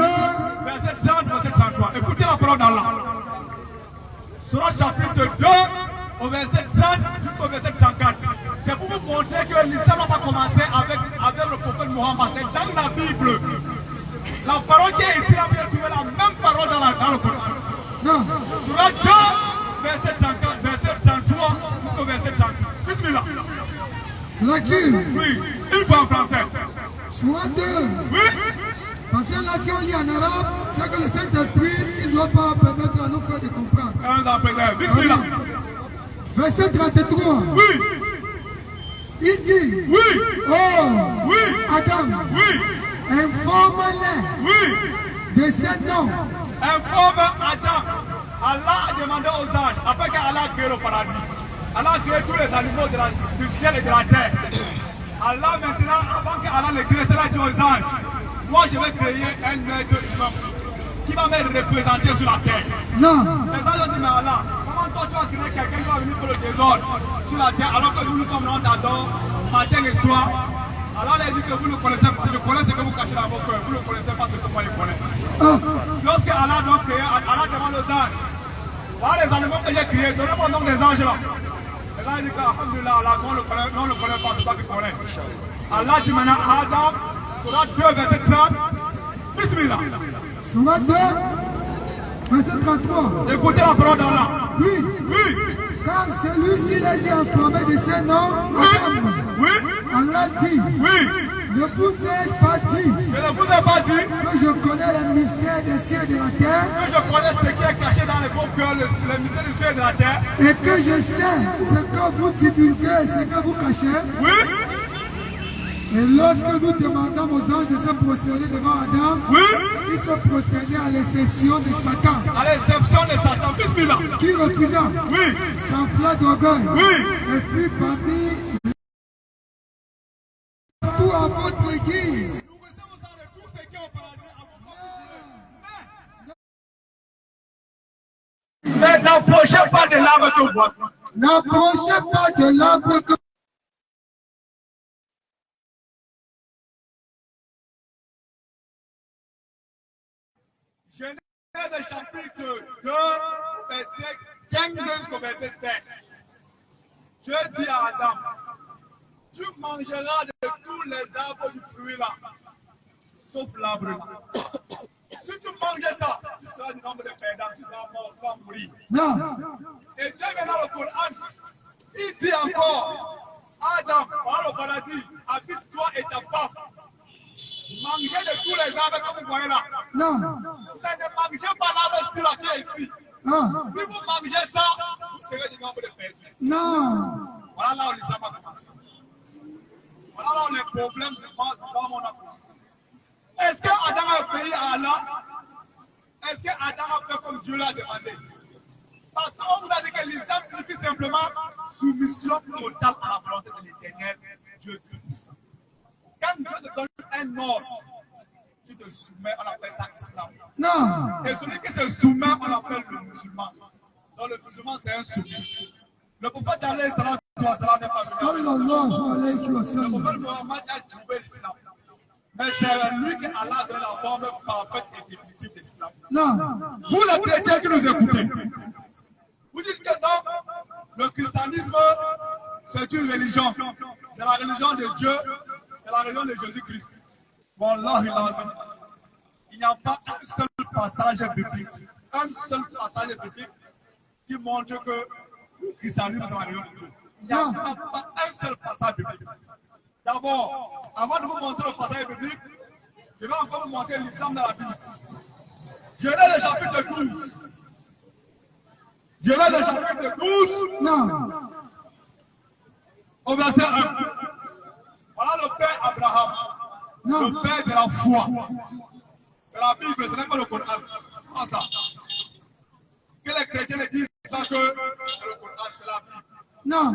verset 30 au verset 33. Écoutez la parole d'Allah. Coran chapitre 2, au verset 30 jusqu'au verset 34. C'est pour vous montrer que l'islam n'a pas commencé avec le prophète Muhammad. C'est dans la Bible. La parole qui est ici, là, vous avez trouvé la même parole dans le Coran. Non. Surah 2, verset 34, verset 33 jusqu'au verset 36. Bismillah. Là-dessus. Oui, une fois en français. Surah 2. Oui. Parce que là, si on lit en arabe, c'est que le Saint-Esprit, il ne doit pas permettre à nos frères de comprendre. Un an présent. Bismillah. Verset 33. Oui. Il dit. Oui. Oh. Oui. Adam. Oui. Informe-les. Oui. De ces noms. Informe Adam. Allah a demandé aux anges, après qu'Allah a créé le paradis, Allah a créé tous les animaux du ciel et de la terre. Allah maintenant, avant qu'Allah les crée, c'est là dit aux anges, moi je vais créer un être humain qui va me représenter sur la terre. Non. Les anges ont dit, mais Allah, comment toi tu vas créer quelqu'un qui va venir pour le désordre sur la terre alors que nous sommes là, on t'adore, matin et soir. Allah a dit que vous ne connaissez pas, je connais ce que vous cachez dans vos cœurs, vous ne connaissez pas ce que moi je connais. Lorsque Allah doit créer, Allah demande aux anges, voilà les animaux que j'ai créés, donnez-moi le nom des anges là. Les anges disent qu'Alhamdulillah, Allah, non, on ne le connaît pas, c'est toi qui connais. Allah dit maintenant à Adam, Surah 2, verset 30, Bismillah. Surah 2, verset 33. Écoutez la parole d'Allah. Oui. Oui. Car celui-ci les a informés de ses noms, Adam. Oui. Allah dit. Oui. Ne vous ai-je pas dit Je ne vous ai pas dit que je connais les mystères des cieux et de la terre que je connais ce qui est caché dans les beaux cœurs, les mystères du ciel et de la terre. et que je sais ce que vous divulguez et ce que vous cachez? Oui. Et lorsque nous demandons aux anges de se prosterner devant Adam, Oui. ils se prosternaient à l'exception de Satan, À l'exception de Satan. Bismillah. qui refusa, Oui. s'enfla d'orgueil, Oui. et fut parmi tout à votre guise. Mais n'approchez pas de l'arbre que voici. N'approchez pas de l'arbre que Genèse chapitre 2, verset 15 jusqu'au verset 7. Dieu dit à Adam, tu mangeras de tous les arbres du fruit là, sauf l'arbre là. Si tu manges ça, tu seras du nombre de perdants, tu seras mort, tu vas mourir. non. Et Dieu vient dans le Coran, il dit encore, Adam, voilà le paradis, habite-toi et ta femme. Mangez de tous les arbres que vous voyez là. Non. Mais ne mangez pas l'arbre ici là qui est ici. Ah. Si vous mangez ça, vous serez du nombre de perdus. Non. Voilà là où l'islam a commencé. Voilà là où les problèmes du monde a commencé. Est-ce que Adam a obéi à Allah? Est-ce que Adam a fait comme Dieu l'a demandé? Parce qu'on vous a dit que l'islam signifie simplement soumission totale à la volonté de l'Éternel, Dieu Tout-Puissant. Quand Dieu te donne un ordre, tu te soumets, on appelle ça islam. Non. Et celui qui se soumet, on l'appelle le musulman. Donc le musulman, c'est un soumis. Le prophète Allah, salam n'est pas venu. Sallallahu alayhi wa Le sallam. prophète Mohammed a trouvé l'islam. Mais c'est lui qui Allah a donné la forme parfaite et définitive de l'islam. Non. Vous les chrétiens qui nous écoutez, vous dites que non, le christianisme, c'est une religion. C'est la religion de Dieu, c'est la religion de Jésus-Christ. Wallah, il n'y a pas un seul passage biblique, qui montre que le christianisme, c'est la religion de Dieu. Il n'y a pas un seul passage biblique. D'abord, avant de vous montrer le passage biblique, je vais encore vous montrer l'islam dans la Bible. Genèse le chapitre 12. Genèse le chapitre 12. Non. Au verset 1. Voilà le père Abraham. Non. Le père de la foi. C'est la Bible, ce n'est pas le Coran. Comment ça? Que les chrétiens ne disent pas que c'est le Coran, c'est la Bible. Non.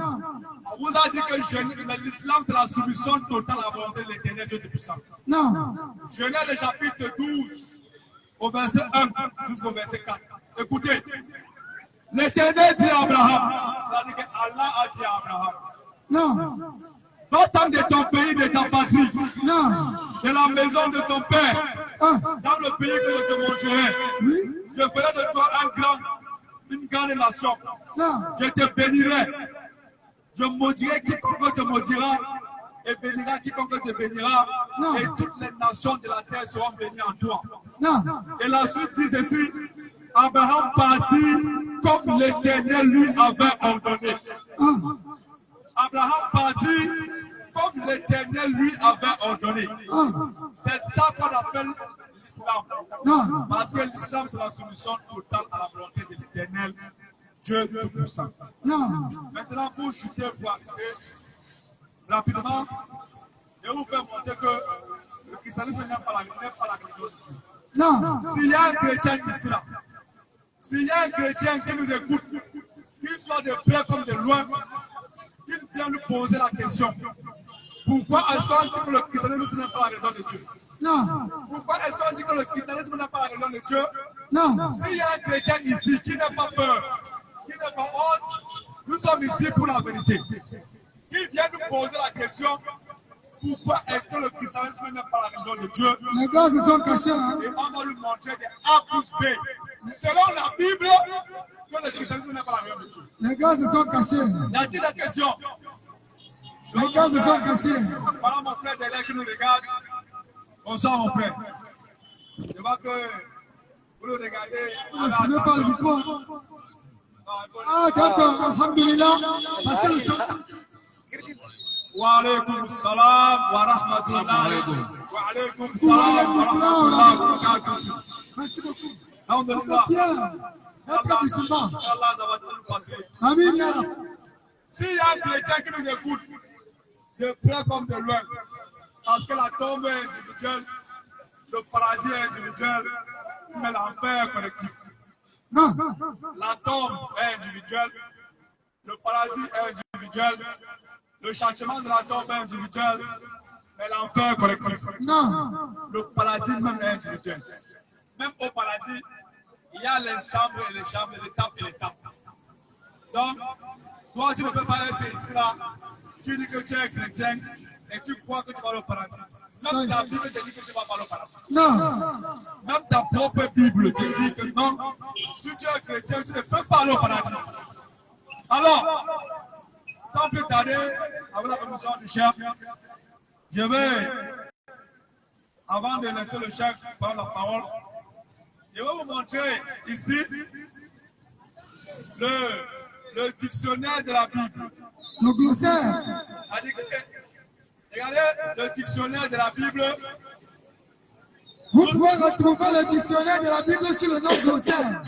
On vous a dit que l'islam, c'est la soumission totale à la volonté de l'Éternel Dieu Tout-Puissant. Non. Genèse le chapitre 12, au verset 1 jusqu'au verset 4. Écoutez, l'Éternel dit à Abraham, c'est-à-dire que Allah a dit à Abraham, Non. va-t'en de ton pays, de ta patrie, Non. de la maison de ton père, Ah. dans le pays que je te montrerai. Oui. Je ferai de toi une grande nation. Non. Je te bénirai. Je maudirai quiconque te maudira et bénira quiconque te bénira. Non. Et toutes les nations de la terre seront bénies en toi. Non. Et la suite dit ceci, Abraham partit comme l'Éternel lui avait ordonné. Ah. Abraham partit comme l'Éternel lui avait ordonné. Ah. C'est ça qu'on appelle l'islam. Non. Parce que l'islam, c'est la solution totale à la volonté de l'Éternel, Dieu Tout-Puissant. Non. Maintenant, pour chuter, pour arriver rapidement, je vais vous faire montrer que le christianisme n'est pas la religion de Dieu. Non. S'il y a un chrétien ici, là, s'il y a un chrétien qui nous écoute, qu'il soit de près comme de loin, qu'il vienne nous poser la question, pourquoi est-ce qu'on dit que le christianisme n'est pas la religion de Dieu? Non. Pourquoi est-ce qu'on dit que le christianisme n'est pas la religion de Dieu? Non. S'il y a un chrétien ici qui n'a pas peur, qui n'a pas honte, nous sommes ici pour la vérité. Qui vient nous poser la question, pourquoi est-ce que le christianisme n'est pas la religion de Dieu? Les gars se sont cachés. Hein? Et on va lui montrer des A plus B. Selon la Bible, que le christianisme n'est pas la religion de Dieu. Les gars se sont cachés. Y a-t-il des questions? Les gars se sont cachés. Voilà mon frère derrière qui nous regarde. Bonsoir mon frère. Je vois que vous le regardez. Ah, ce n'est pas le micro. Ah, d'accord. Alhamdulillah. Passez le son. Wa alaykum salam wa rahmatullahi wa alaykum Wa salam alaykum wa salam wa rahmatullahi wa rahmatullahi. barakatuh. Merci beaucoup. Nous Alhamdulillah. sommes fiers d'être musulmans. Allah ça va tout passer. Amin, ya Rab. S'il y a un chrétien qui nous écoute, de près comme de loin, Parce que la tombe est individuelle, le paradis est individuel, mais l'enfer est collectif. Non. La tombe est individuelle, le paradis est individuel, le châtiment de la tombe est individuel, mais l'enfer est collectif. Non. Le paradis même est individuel. Même au paradis, il y a les chambres, les étapes et les étapes. Donc, toi, tu ne peux pas être ici là, tu dis que tu es chrétien et tu crois que tu vas au paradis. Même ta Bible te dit que tu vas pas au paradis. Non. Même ta propre Bible te dit que non, si tu es chrétien, tu ne peux pas aller au paradis. Alors, sans plus tarder, avec la permission du chef, je vais, avant de laisser le chef prendre la parole, je vais vous montrer ici le dictionnaire de la Bible. Le glossaire. Regardez le dictionnaire de la Bible. Vous pouvez retrouver le dictionnaire de la Bible sur le nom glossaire.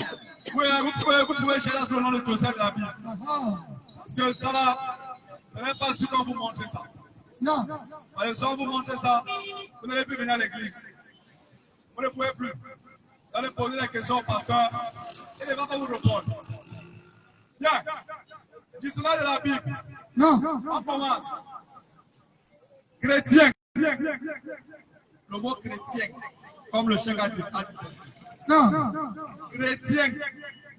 Vous pouvez chercher sur le nom du glossaire de la Bible. Parce que ça là, ce n'est pas sûr qu'on vous montre ça. Non. Parce que si on vous montre ça, vous n'allez plus venir à l'église. Vous ne pouvez plus. Vous allez poser des questions au pasteur et il ne va pas vous répondre. Bien. Dictionnaire de la Bible. Non. On commence. Chrétien. Le mot chrétien, comme le chef a dit ceci. Non. Chrétien.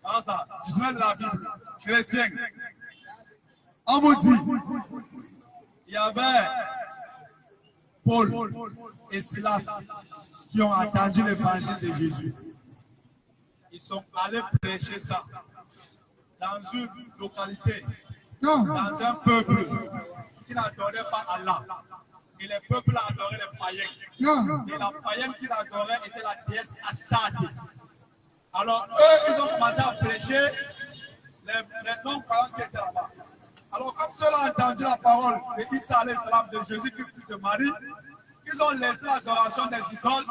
Alors ça, dictionnaire de la Bible. Chrétien. On vous dit, il y avait Paul et Silas qui ont entendu l'évangile de Jésus. Ils sont allés prêcher ça dans une localité, Non. dans un peuple qui n'adorait pas Allah. Et les peuples adoraient les païens. Non. Et la païenne qu'ils adoraient était la déesse Astarte. Alors eux, ils ont commencé à prêcher les non-croyants qui étaient là-bas. Alors comme ceux-là ont entendu la parole de Isa alayhi salam, de Jésus-Christ, fils de Marie, ils ont laissé l'adoration des idoles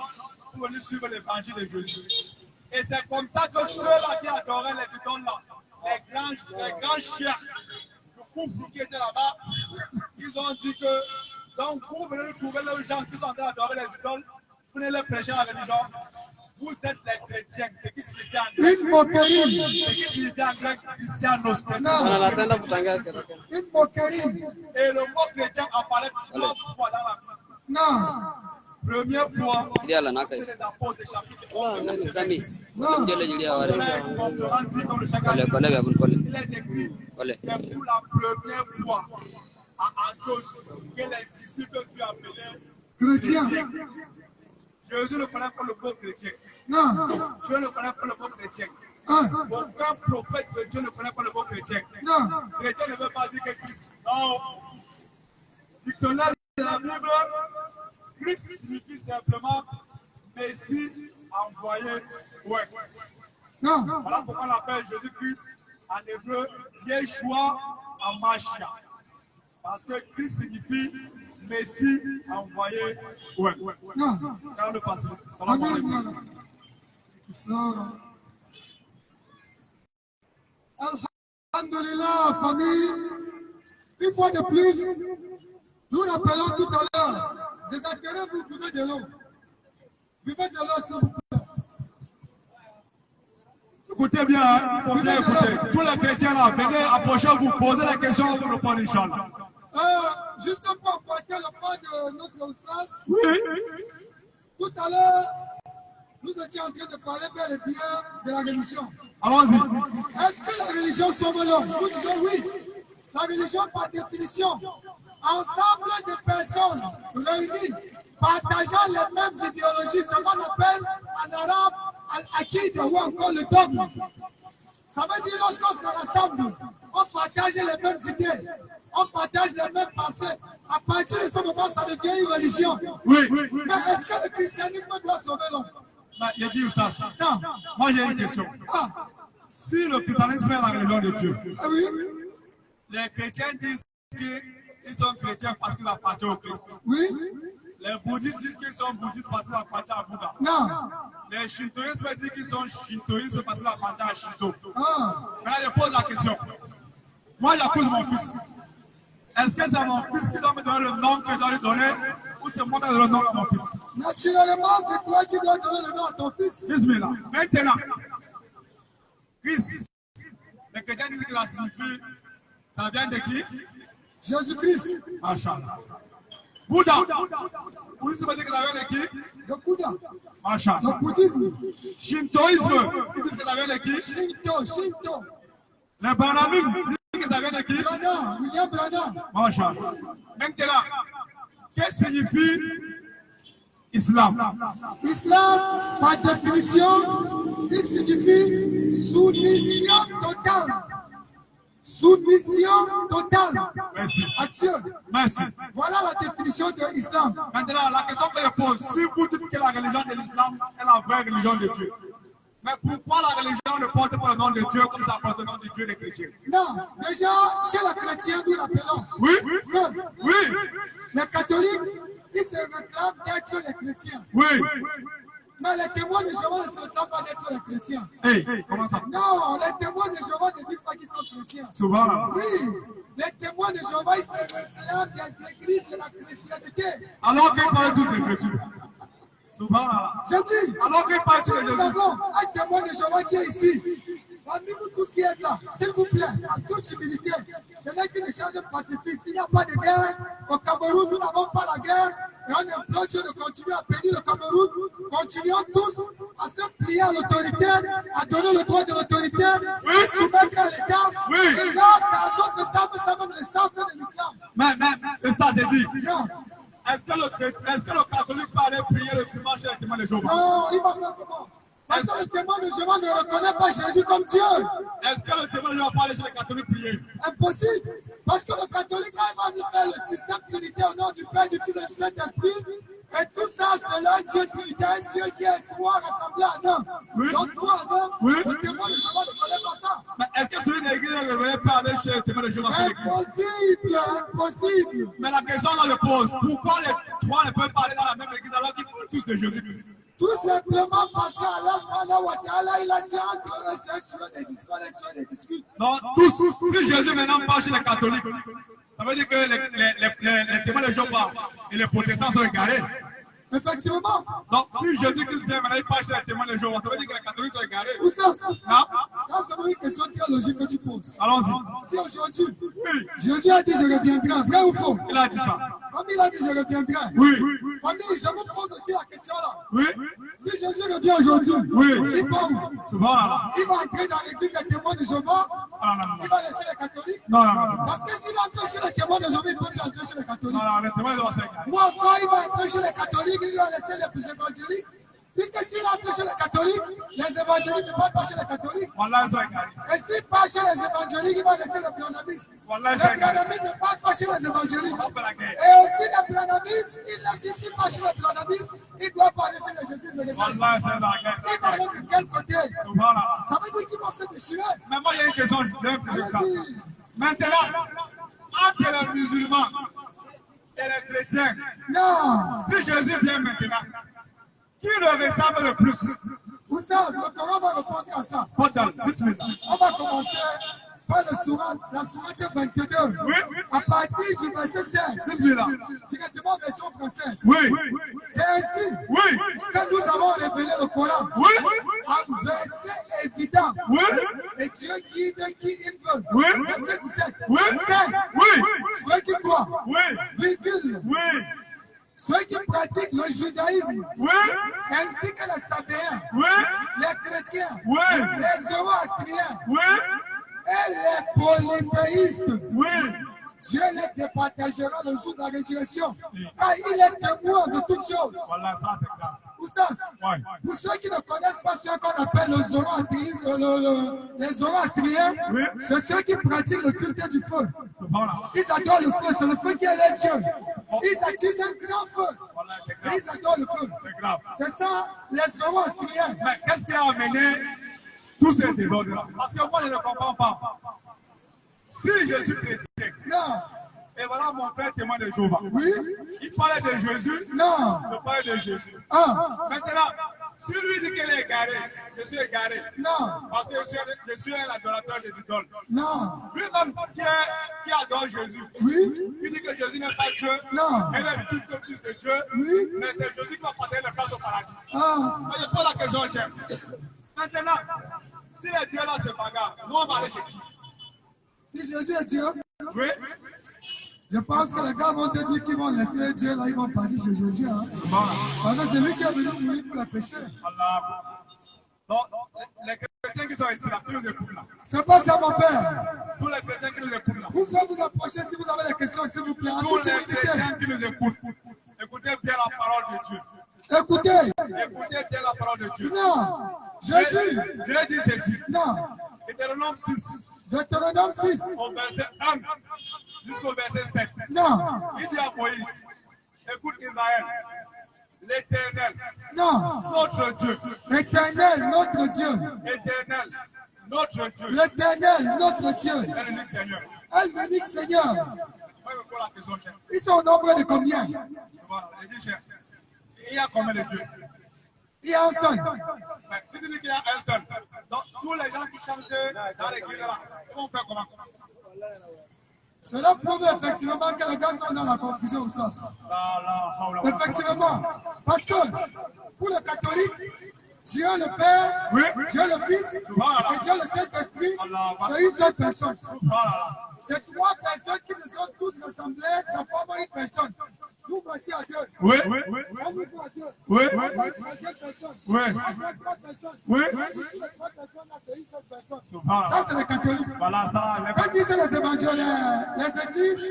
pour venir suivre l'évangile de Jésus. Et c'est comme ça que ceux-là qui adoraient les idoles-là, les grands chefs du couple qui étaient là-bas, ils ont dit que donc vous venez trouver les gens qui sont en train d'adorer les idoles, vous venez les prêcher à la religion. Vous êtes les chrétiens, ce qui signifie en grec. Une moquerie. Ce qui signifie en grec, Christianos. Une moquerie. Et le mot chrétien apparaît 3 fois dans la Bible. Non. Première fois, c'est les apôtres des chapitres 11. Non. Il est écrit, c'est pour la première fois à Antioche que les disciples furent appelés Chrétien. Jésus ne connaît pas le mot chrétien. Non. Dieu ne connaît pas le mot chrétien. Un. Aucun prophète de Dieu ne connaît pas le mot chrétien. Non. Chrétien ne veut pas dire que Christ. Non. Dictionnaire de la Bible, Christ signifie simplement Messie envoyé. Ouais. Non. Voilà pourquoi on l'appelle Jésus-Christ en hébreu Yeshua Amashia. Parce que Christ signifie Messie envoyé. Ouais. Non. Quand le passé, salam alaikum. Alhamdulillah, famille. Une fois de plus, nous rappelons tout à l'heure, désintéressez-vous, buvez de l'eau. Buvez de l'eau, s'il vous plaît. Écoutez bien, hein, faut bien écouter. Tous les chrétiens là, venez, approchez-vous, posez la question, on vous répond, Inch'Allah. Juste pour pointer le pas de notre Ostras, Oui. tout à l'heure, nous étions en train de parler bel et bien de la religion. Allons-y. Est-ce que la religion sauve l'homme? Nous disons oui. La religion, par définition, ensemble de personnes réunies, partageant les mêmes idéologies, ce qu'on appelle en arabe al-aqid ou encore le dogme. Ça veut dire lorsqu'on se rassemble, on partage les mêmes idées, on partage les mêmes pensées. À partir de ce moment, ça devient une religion. Oui. Mais est-ce que le christianisme doit sauver l'homme? Il a dit Oustas. Non. Moi j'ai une question. Ah, Si le christianisme est la religion de Dieu, ah oui, les chrétiens disent qu'ils sont chrétiens parce qu'ils appartiennent au Christ. oui, Les bouddhistes disent qu'ils sont bouddhistes parce qu'ils appartiennent à Bouddha. non. Les shintoïstes disent qu'ils sont shintoïstes parce qu'ils appartiennent à Shinto. Ah, Maintenant, je pose la question. Moi, j'accuse mon fils. Est-ce que c'est mon fils qui doit me donner le nom que je dois lui donner ou ou c'est moi qui donne le nom à mon fils? Naturellement, c'est toi qui dois donner le nom à ton fils. Bismillah. Maintenant, Christ, les chrétiens disent que ça signifie, ça vient de qui? Jésus-Christ. Machallah. Bouddha, vous dites que ça vient de qui? Le Bouddha. Machallah. Le bouddhisme. Shintoïsme, vous dites que ça vient de qui? Shinto. Les Branhamites, vous dites que ça vient de qui? Branham, William Branham. Machallah. Maintenant, qu'est-ce que signifie Islam? Islam, par définition, il signifie soumission totale. Soumission totale. Merci. À Dieu. Merci. Voilà la définition de l'islam. Maintenant, la question que je pose, si vous dites que la religion de l'islam est la vraie religion de Dieu, mais pourquoi la religion ne porte pas le nom de Dieu comme ça porte le nom de Dieu des chrétiens? Non, déjà, chez les chrétiens, nous l'appelons. Oui. Que Oui. les catholiques, ils se réclament d'être les chrétiens. Oui. Mais les témoins de Jéhovah ne se réclament pas d'être les chrétiens. Hey, comment ça? Non, les témoins de Jéhovah ne disent pas qu'ils sont chrétiens. Souvent là. Oui, les témoins de Jéhovah, ils se réclament des églises de la chrétienté. Alors qu'ils parlent tous de Jésus. Souvent là. Je dis, Alors qu'ils parlent si tous de nous Jésus. avons un témoin de Jéhovah qui est ici, parmi vous tous qui êtes là, s'il vous plaît, en toute humilité, ce n'est qu'une échange pacifique. Il n'y a pas de guerre. Au Cameroun, nous n'avons pas la guerre. Et on implore Dieu de continuer à bénir le Cameroun. Continuons tous à se plier à l'autorité, à donner le droit de l'autorité, à soumettre à l'État. Oui. Et là, c'est à d'autres temps, mais ça même l'essence de l'islam. Mais ça c'est dit. Non, Est-ce que le catholique peut aller prier le dimanche et le témoin de Jéhovah? non, il va faire comment? Parce que le témoin de Jéhovah ne reconnaît pas Jésus comme Dieu. Est-ce que le témoin de Jéhovah peut aller chez les catholiques prier? Impossible. Parce que le catholique, quand il va nous faire le système trinitaire au nom du Père, du Fils et du Saint-Esprit, et tout ça, c'est là Dieu trinitaire, un Dieu qui est trois rassemblés en un. Oui. Donc, trois en un, Oui. le témoin de Jéhovah ne connaît pas ça. Mais est-ce que celui de l'église réveillé peut aller chez le témoin de Jéhovah? Impossible, impossible. Mais la question que je pose, pourquoi les trois ne peuvent pas aller dans la même église alors qu'ils parlent tous de Jésus-Christ? Tout simplement parce qu'Allah subhanahu wa ta'ala, il a dit entre eux, c'est sur des discussions, des disputes. Non, tous. Si Jésus maintenant part chez les catholiques, ça veut dire que les témoins de Jéhovah et les protestants sont égarés. Effectivement. Donc, si Jésus-Christ vient maintenant, il part chez les témoins de Jéhovah, ça veut dire que les catholiques sont égarés. Où ça? Non? Ça, c'est une question théologique que tu poses. Allons-y. Si aujourd'hui, Oui, Jésus a dit je reviendrai, vrai ou faux? il a dit ça. Comme il a dit je reviendrai. Oui, Famille, je vous pose aussi la question là. oui, Si Jésus revient aujourd'hui, Oui. il part où? souvent là. Il va entrer dans l'église des témoins de Jéhovah, Non. il va laisser les catholiques. Non. Parce que s'il entre chez les témoins de Jéhovah, il peut plus entrer chez les catholiques. Non, les témoins de Jéhovah sont égarés. Ou encore, il va entrer chez les catholiques, il va laisser les évangéliques. Puisque s'il entre chez les catholiques, les évangéliques ne partent pas chez les catholiques. Wallah, ils sont égarés. Et s'il part chez les évangéliques, il va laisser les branhamistes. Wallah, ils Les sont égarés. branhamistes ne partent pas chez les évangéliques. On va faire la guerre. Et si les branhamistes, il laisse ici pas chez les branhamistes, il doit pas aller chez les églises de l'évangile. Wallah, c'est la Il va guerre. aller de quel côté? Souvent là. Ça veut dire qu'ils vont se déchirer. Mais moi, il y a une question, je vais poser ça. Allez-y. Maintenant, entre les musulmans et les chrétiens, Non. si Jésus vient maintenant, qui le ressemble le plus? Oustaz, le Coran va répondre à ça. Fadal, bismillah. On va commencer par la sourate 22. Oui, À partir du verset 16. bismillah. Directement version française. Oui, C'est ainsi oui, que nous avons révélé le Coran. oui, Un verset évident. oui, Et Dieu guide qui il veut. Oui. Verset 17. oui, C'est oui, ceux qui croient, oui, virgule, oui, ceux qui pratiquent le judaïsme, oui, ainsi que les sabéens, oui, les chrétiens, oui, les zoroastriens oui, et les polythéistes. oui. Dieu les départagera le jour de la résurrection, car il est témoin de toutes choses. Voilà, ça c'est grave. Oustaz, Ouais. pour ceux qui ne connaissent pas ce qu'on appelle le les zoroastriens, Oui. c'est ceux qui pratiquent le culte du feu. Souvent là. Ils adorent le feu, c'est le feu qui est leur Dieu. Ils attisent un grand feu. Voilà, c'est Et grave. ils adorent le feu. C'est grave. C'est ça, les zoroastriens. Mais qu'est-ce qui a amené tous ces désordres-là? Parce que moi, je ne comprends pas. Si je suis chrétien, Non. et voilà mon frère témoin de Jéhovah, Oui. il parlait de Jésus, Non. je parlais de Jésus. Ah. Maintenant, Si lui dit qu'il est égaré, je suis égaré. Non. Parce que je suis un adorateur des idoles. Non. Lui-même qui adore Jésus. Oui. Il dit que Jésus n'est pas Dieu. Non. Elle est le fils de Dieu. Oui. Mais c'est Jésus qui va partager les places au paradis. Ah. Mais je pose la question, chef. Maintenant, si les dieux là se bagarrent, nous on va aller chez qui? Si Jésus est Dieu, Oui. je pense que les gars vont te dire qu'ils vont laisser Dieu là, ils vont partir chez Jésus. Hein. Voilà. Parce que c'est lui qui est venu mourir pour les péchés. Allah. Donc, les chrétiens qui sont ici là, qui nous écoutent là. C'est pas ça, mon père. Tous les chrétiens qui nous écoutent là. Vous pouvez vous approcher si vous avez des questions, s'il vous plaît. En Tous toute les humilité. chrétiens qui nous écoutent, écoutez bien la parole de Dieu. Écoutez. Écoutez bien la parole de Dieu. Non. Jésus. Dieu dit ceci. Non. Deutéronome 6, Deutéronome 6. au verset 1 jusqu'au verset 7. Non. Il dit à Moïse, écoute Israël, l'Éternel, Non. notre Dieu, L'éternel, notre Dieu. Éternel, notre Dieu, L'éternel, notre Dieu. est l'unique Seigneur. Elle l'unique Seigneur. Moi, je me pose la question, chef. Ils sont au nombre de combien? Voilà, je dis, chef, il y a combien de dieux? Il y a un seul. Mais si tu dis qu'il y a un seul, donc tous les gens qui chantent dans l'église là, ils vont faire comment? Cela prouve effectivement que les gars sont dans la confusion au sens. Effectivement. Parce que pour les catholiques, Dieu le Père, Oui. Dieu le Fils et Dieu le Saint-Esprit, c'est une seule personne. Voilà. Ces trois personnes qui se sont tous rassemblées, ça forme une personne. Nous voici à Dieu. Oui. On nous voit à Dieu. Oui. À Dieu personne. Oui. À trois personnes. Oui. Les trois personnes là, c'est une seule personne. Voilà. Ça, c'est les catholiques. Voilà, ça, Quand ils sont les évangéliques, les églises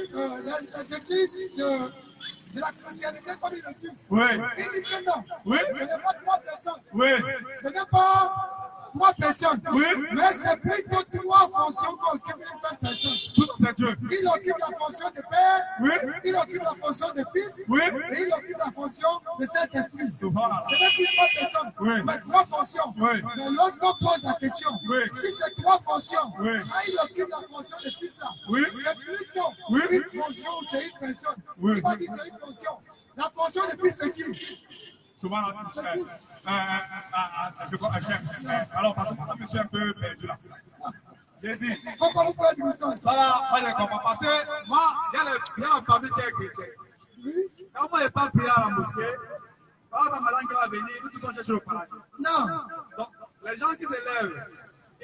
de la chrétienté, comme ils le disent, Oui. ils disent que non, Oui. ce n'est pas trois personnes, Oui. ce n'est pas trois personnes, Oui. mais c'est plutôt trois fonctions qu'occupe une même personne. Tout c'est Dieu. Il occupe la fonction de Père, Oui. il occupe la fonction de Fils, Oui. et il occupe la fonction de Saint-Esprit. Voilà. Ce n'est plus trois personnes, Oui. mais trois fonctions. Oui. Mais lorsqu'on pose la question, Oui. si c'est trois fonctions, Oui. il occupe la fonction de Fils là, Oui. c'est plutôt Oui. une fonction, c'est une personne. Oui. Il va dire c'est une fonction. La fonction de Fils, c'est qui? Souvent, alors, parce que moi, je suis un peu perdu là. J'ai dit, Il ne faut pas vous faire du sens. ça là, moi, je comprends. Parce que moi, il y a la famille qui est chrétienne. Oui. Quand moi, je n'ai pas prié à la mosquée, quand Ramadan qui va venir, nous tous sommes cherchés au paradis. Non. Donc, les gens qui se lèvent,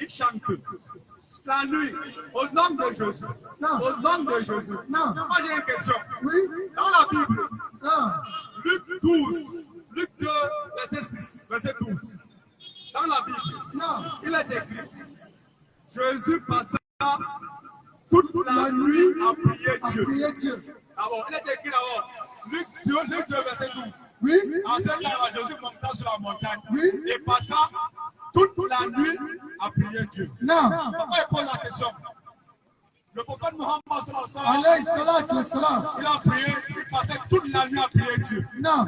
ils chantent la nuit au nom de Jésus. Non. Au nom de Jésus. Non. Moi, j'ai une question. Oui. Dans la Bible, Non. Luc 12, Luc 2, verset 6, verset 12. Dans la Bible, Non. il est écrit, Jésus passa toute la nuit à prier À Dieu. prier Dieu. D'abord, il est écrit d'abord, Luc 2, verset 12. Oui. En ce temps-là, Jésus monta sur la montagne Oui. et passa toute la nuit à prier Dieu. Non. Pourquoi il pose la question? Le prophète Mohammed, sallallahu alayhi wa Alayhi sallam, salat wa salam. il a prié, il passait toute la nuit à prier Dieu. Non.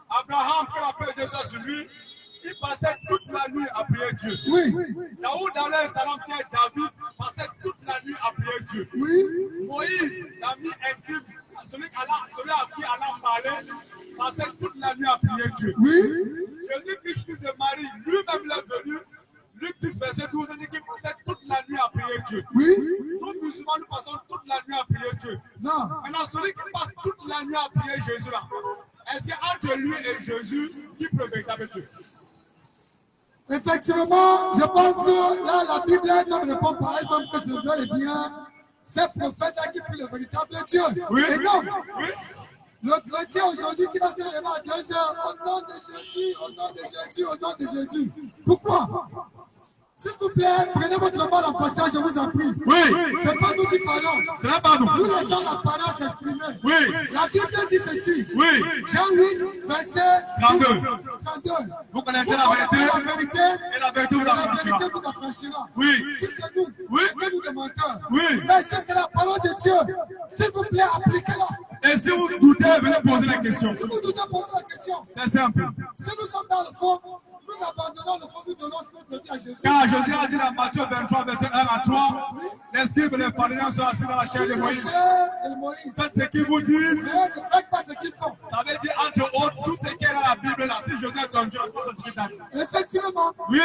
Abraham, que la paix de Dieu soit sur lui, il passait toute la nuit à prier Dieu. Oui. Daoud, alayhi salam, qui est David, passait toute la nuit à prier Dieu. Oui. Moïse, l'ami intime, celui à qui Allah parlait, passait toute la nuit à prier Dieu. Oui. Jésus-Christ, fils de Marie, lui-même est venu. Luc 6, verset 12, il dit qu'il passait toute la nuit à prier Dieu. Oui. Nous, musulmans, nous passons toute la nuit à prier Dieu. Non. Maintenant, celui qui passe toute la nuit à prier Jésus là, est-ce qu'entre lui et Jésus, qui peut véritable Dieu? Effectivement, je pense que là, la Bible elle-même répond par elle-même que c'est bel et bien ces prophètes-là qui prient le véritable Dieu. Oui, Et non, oui. le chrétien aujourd'hui qui va se lever à 2 heures, au nom de Jésus, au nom de Jésus, au nom de Jésus. Pourquoi? S'il vous plaît, prenez votre mal en patience, je vous en prie. Oui. C'est pas nous qui parlons. Ce n'est pas nous. Nous laissons la parole s'exprimer. Oui. La Bible dit ceci. Oui. Jean 8, verset 32. 32. Vous connaissez la vérité Et la vérité vous affranchira. Oui. Si c'est nous, Oui. que nous des menteurs. Oui. Mais si c'est la parole de Dieu, s'il vous plaît, appliquez-la. Et si vous doutez, venez poser la question. Si vous doutez, posez la question. C'est simple. Si nous sommes dans le fond, nous abandonnons le fond, nous donnons notre vie à Jésus. Car Jésus a dit dans Matthieu 23, verset 1 à 3, les scribes et les pharisiens sont assis dans la chair de Moïse. Faites ce qu'ils vous disent. Ne faites pas ce qu'ils font. Ça veut dire, entre autres, tout ce qui est dans la Bible là. Si Jésus est ton Dieu, faites ce qu'il t'a 24. Effectivement. Oui.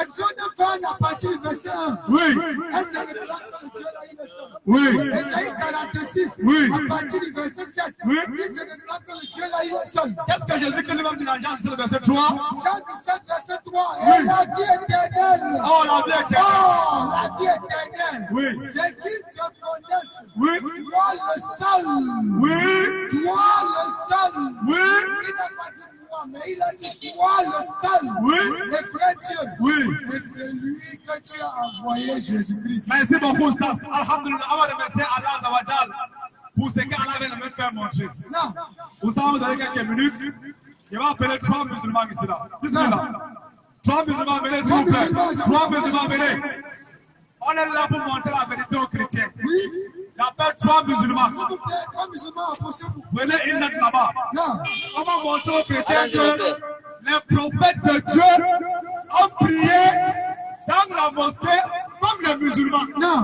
Exode 20 à partir du verset 1. Oui. Elle se réclame que Dieu là, il est seul. Oui. Esaïe 46. Oui. À partir du verset 7. Oui. Il se réclame que Dieu là, il est seul. Qu'est-ce que Jésus lui-même dit dans Jean 17, verset 3? Jean 17, verset 3. Oui. Et la vie éternelle. Oh, la vie éternelle. Oh, la vie éternelle. Oui. C'est qu'il te connaisse. Oui. Toi le seul. Oui. Toi le seul. Oui. Il n'a pas dit moi, mais il a dit toi le seul. Oui. Le vrai Dieu. Oui. Et c'est lui que tu as envoyé, Jésus-Christ. Merci beaucoup, Stas. Alhamdulillah, on va remercier Allah Zawajal pour ce qu'Allah vient de me faire montrer. Non. Vous savez, vous avez quelques minutes. Je vais appeler 3 musulmans ici là. Bismillah. 3 musulmans, venez s'il vous plaît. 3 musulmans, venez. On est là pour montrer la vérité aux chrétiens. Oui. J'appelle 3 musulmans. S'il vous plaît, 3 musulmans, approchez-vous. Venez, ils mettent là-bas. Non. On va montrer aux chrétiens que les prophètes de Dieu ont prié dans la mosquée comme les musulmans. Non.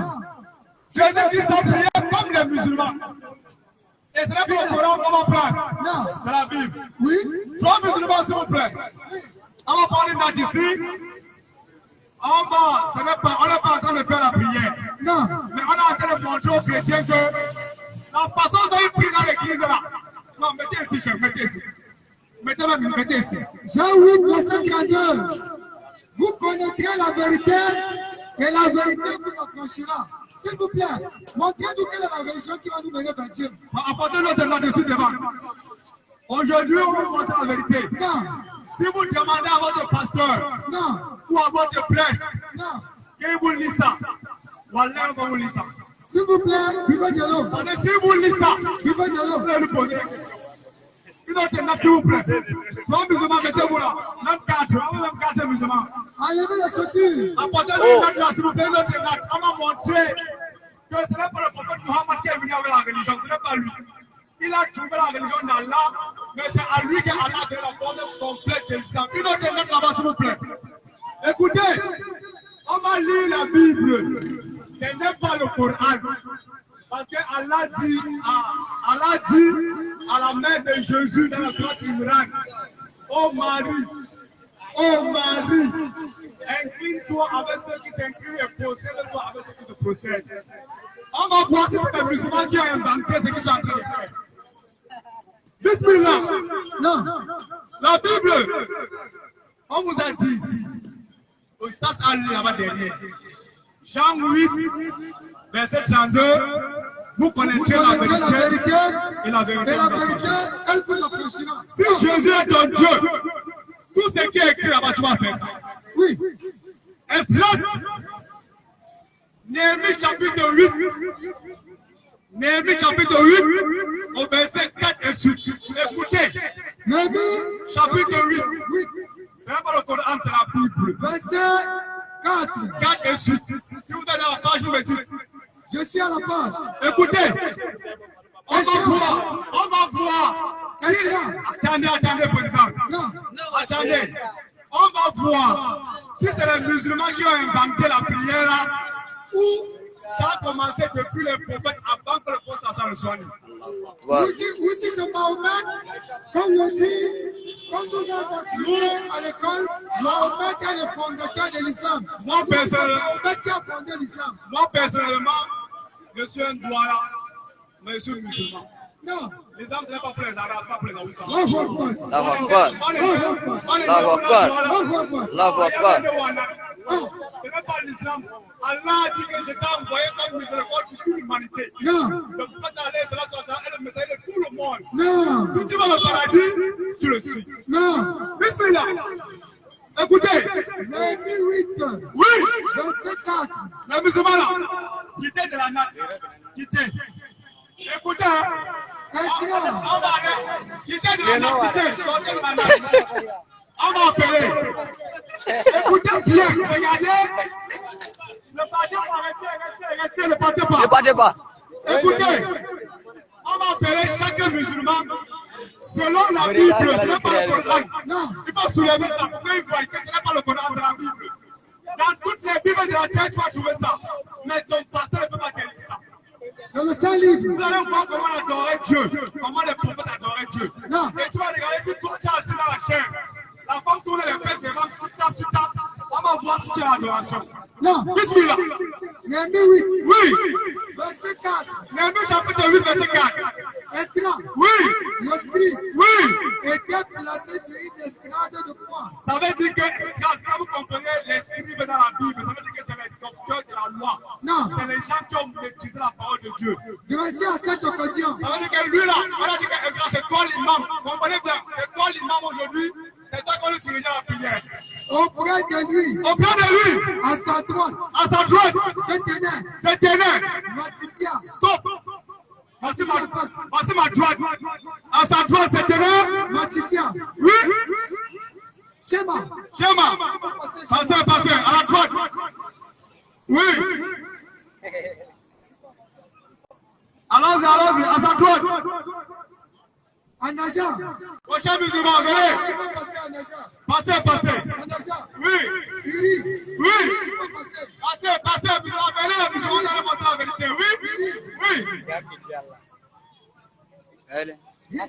Jésus-Christ a prié comme les musulmans. Et ce n'est pas le Coran qu'on va prendre. Non. C'est la Bible. Oui. 3 musulmans, s'il vous plaît. On va prendre une date ici. On n'est pas en train de faire la prière. Non. Mais on est en train de montrer aux chrétiens que la façon dont ils prient dans l'église là. Non, mettez ici, chef, mettez ici. Mettez ici. Jean 8, verset 32. Vous connaîtrez la vérité et la vérité vous affranchira. S'il vous plaît, montrez-nous quelle est la religion qui va nous mener vers Dieu. Apportez notre là-dessus devant. Aujourd'hui, on va vous montrer la vérité. Non. Si vous demandez à votre pasteur Non. ou à votre prêtre, Non. qu'il vous lit ça, Wallah, on va vous lire ça. S'il vous plaît, buvez de l'eau. Parce que si vous lisez ça, Buvez de l'eau. vous allez nous poser des questions. Une autre note, s'il vous plaît. 3 musulmans, mettez-vous là. Même 4, même 4 musulmans. Enlevez les chaussures. Apportez une note là, s'il vous plaît, une autre note. On va montrer que ce n'est pas le prophète Mohammed qui est venu avec la religion, ce n'est pas lui. Il a trouvé la religion d'Allah, mais c'est à lui qu'Allah a donné la forme complète de l'islam. Une autre note là-bas, s'il vous plaît. Écoutez, on va lire la Bible. Ce n'est pas le Coran. Parce que Allah dit à la mère de Jésus dans la sourate Imran, oh Marie, incline-toi avec ceux qui t'inclinent et procède-toi avec ceux qui te procèdent. On va voir si c'est les musulmans qui ont inventé ce qu'ils sont en train de faire. Bismillah. Non. La Bible, on vous a dit ici, au stade Ali là-bas derrière, Jean 8, verset 32, vous connaîtrez la vérité et la vérité, elle vous affranchira. Si Jésus est ton Dieu, tout ce qui est écrit là-bas, tu vas faire ça. Oui. Esdras, Néhémie chapitre 8, Néhémie chapitre 8, au verset 4 et suite. Écoutez, Néhémie chapitre 8, oui. ce n'est pas le Coran, c'est la Bible. Verset 4. 4 et suite. Si vous allez à la page, vous me dites. Je suis à la page. Écoutez, on va voir. Attendez, président. Non. Attendez. On va voir si c'est les musulmans qui ont inventé la prière là, ou ça a commencé depuis les prophètes avant que le prophète Satan le soit né. Oui, si c'est Mahomet, comme on dit, comme nous avons appris à l'école, Mahomet est le fondateur de l'islam. Moi Mahomet qui a fondé l'islam. personnellement, je suis un douala, mais je suis musulman. Non. L'islam, ce n'est pas pour les arabes, ce n'est pas pour les Haoussa. Ce n'est pas l'islam. Allah a dit que je t'ai envoyé comme miséricorde pour toute l'humanité. Non. Le prophète est le messager de tout le monde. Non. Si tu vas au paradis, tu le suis. Non. Bismillah. Écoutez. Néhémie 8. Oui. Verset 4. Les musulmans là, quittez de la nation. Quittez. Écoutez. On va aller. Quittez de la nation. Quittez. Sortez de la nation. On va appeler. Écoutez bien. Regardez. Ne partez pas. Restez. Ne partez pas. Ne partez pas. Écoutez. On va appeler chaque musulman selon la Bible. Ce n'est pas le Coran. Non. Il faut soulever ça. Pour qu'il voie que ce n'est pas le Coran, c'est la Bible. Dans toutes les Bibles de la terre, tu vas trouver ça. Mais ton pasteur ne peut pas te dire ça. C'est le saint livre. Vous allez voir comment adorer Dieu, comment les prophètes adoraient Dieu. Non. Et tu vas regarder si toi tu es assis dans la chaise, la Non. Bismillah. Néhémie 8. Oui. Verset 4. Néhémie chapitre 8, verset 4. Esdras. Oui. L'esprit Oui. était placé sur une estrade de poids. Ça veut dire que, quand vous comprenez l'esprit dans la Bible, ça veut dire que c'est les docteurs de la loi. Non. C'est les gens qui ont maîtrisé la parole de Dieu. Grâce à cette occasion. Ça veut dire que lui là, on a dit que c'est toi l'imam. Comprenez bien, c'est toi l'imam aujourd'hui, c'est toi qui le dirigeant à la prière. Auprès de lui. Auprès de lui, À sa droite. à sa droite, Se tenait. se tenait. Matthias. Stop. Voici ma droite. À sa droite, se tenait. Matthias. Oui. Schéma. Schéma. Passez, à la droite. Oui. Allons-y, à sa droite. En agent. Prochain musulman, venez. Il faut passer en agent. Passez. En agent. Oui. Oui. Oui. Il faut passer. Passez, venez, les musulmans, allez montrer la vérité. Oui.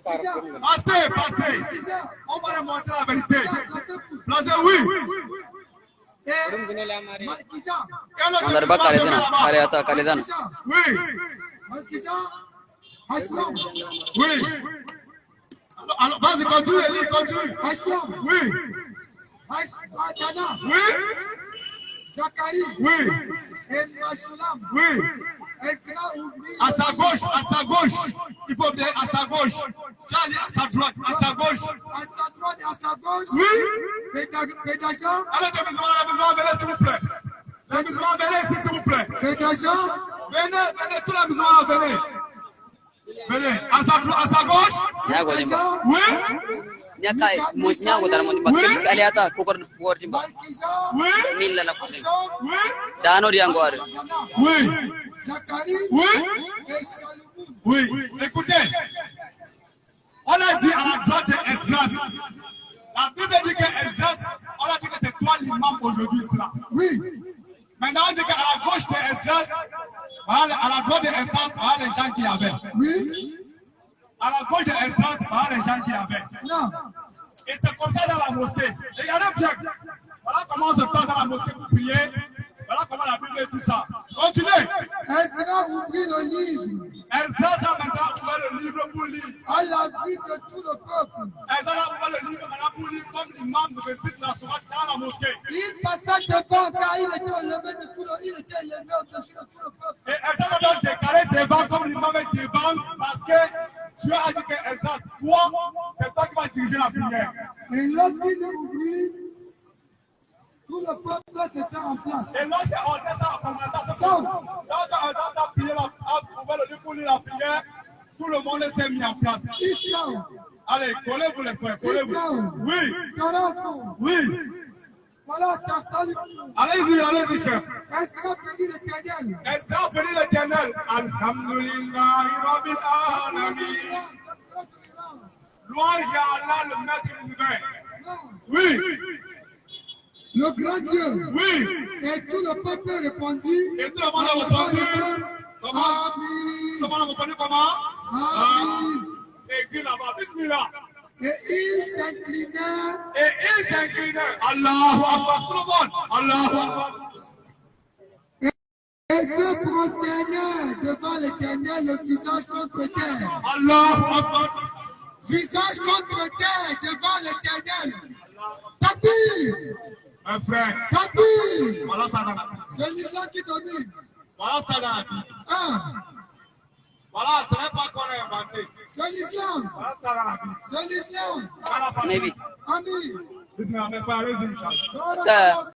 Passez. Déjà. On va leur montrer la vérité. Placé pour. Placez, oui. Et Malkija. Mandarba Kaledana. Oui. Malkija. Aslam. Oui. Alors, vas-y, continue. Aslam. Oui. Adana. Oui. Zacharie. Oui. Et Mashulam. Oui. Esdras ouvrit. À sa gauche. Il faut bien à sa gauche. Charlie à sa droite, à sa gauche. À sa droite et à sa gauche. Oui. Pédaja. Allez, les musulmans, venez s'il vous plaît. Les musulmans, venez ici s'il vous plaît. Pédaja. Venez, tous les musulmans, venez. Venez, à sa gauche. Pédaja. Oui. Malkija. Oui. Ashok. Oui. Dano Diangwar. Oui. Zacharie. Oui. Et Shalom. Oui. Écoutez. On a dit à la droite de Esdras. La Bible dit que Esdras, on a dit que c'est toi l'imam aujourd'hui ici-là. Oui. Maintenant, on dit qu'à la gauche de Esdras, à la droite de Esdras, voilà les gens qui y avaient. Oui. À la gauche de Esdras, voilà les gens qui y avaient. Non. Et c'est comme ça dans la mosquée. Regardez bien. Voilà comment on se passe dans la mosquée pour prier. Voilà comment la Bible dit ça. Continuez. Esdras ouvrit le livre Esdras a maintenant ouvert le livre pour lire. à la vue de tout le peuple. Esdras a ouvert le livre maintenant pour lire comme l'imam de récite la sourate dans la mosquée. Il passa devant car il était élevé de tout le, il était élevé au-dessus de tout le peuple. Et Esdras a donc déclaré devant comme l'imam est devant parce que Dieu a dit que Esdras, toi, c'est toi qui vas diriger la prière. Et lorsqu'il ouvrit, tout le peuple s'était en place. Et lorsque Esdras a commencé à se Stop. lorsque Esdras a prié, a ouvert le livre pour lire la prière, tout le monde s'est mis en place. Islam, Allez, collez-vous les frères, collez-vous. Islam, Oui, Karason, oui. voilà Tartali. Allez-y, chef. Esdras bénit l'Éternel. Esdras bénit l'Éternel. Alhamdulillah, Rabbil Alamin. Louange à Allah, le maître de l'univers. Oui, Le grand Dieu. oui. Et tout le peuple répondit. Et tout le monde a répondu. Comment? Amen. Tout le monde a répondu comment? Amen. C'est écrit là-bas. Bismillah. Et il s'inclina. Et il s'inclinait. Allahu Akbar. Tout le monde. Allahu Akbar. Et se prosternait devant l'Éternel, le visage contre terre. Allahu Akbar. Visage contre terre devant l'Éternel. Takbir! Un frère. Takbir! Voilà ça dans la Bible. C'est l'islam qui domine. Voilà ça dans la Bible. Voilà, ce n'est pas qu'on a inventé. C'est l'islam. Voilà ça dans la Bible. C'est l'islam. Voilà, Maybe. Amen. Bismillah, mais pas allez-y, Inch'Allah. Sir.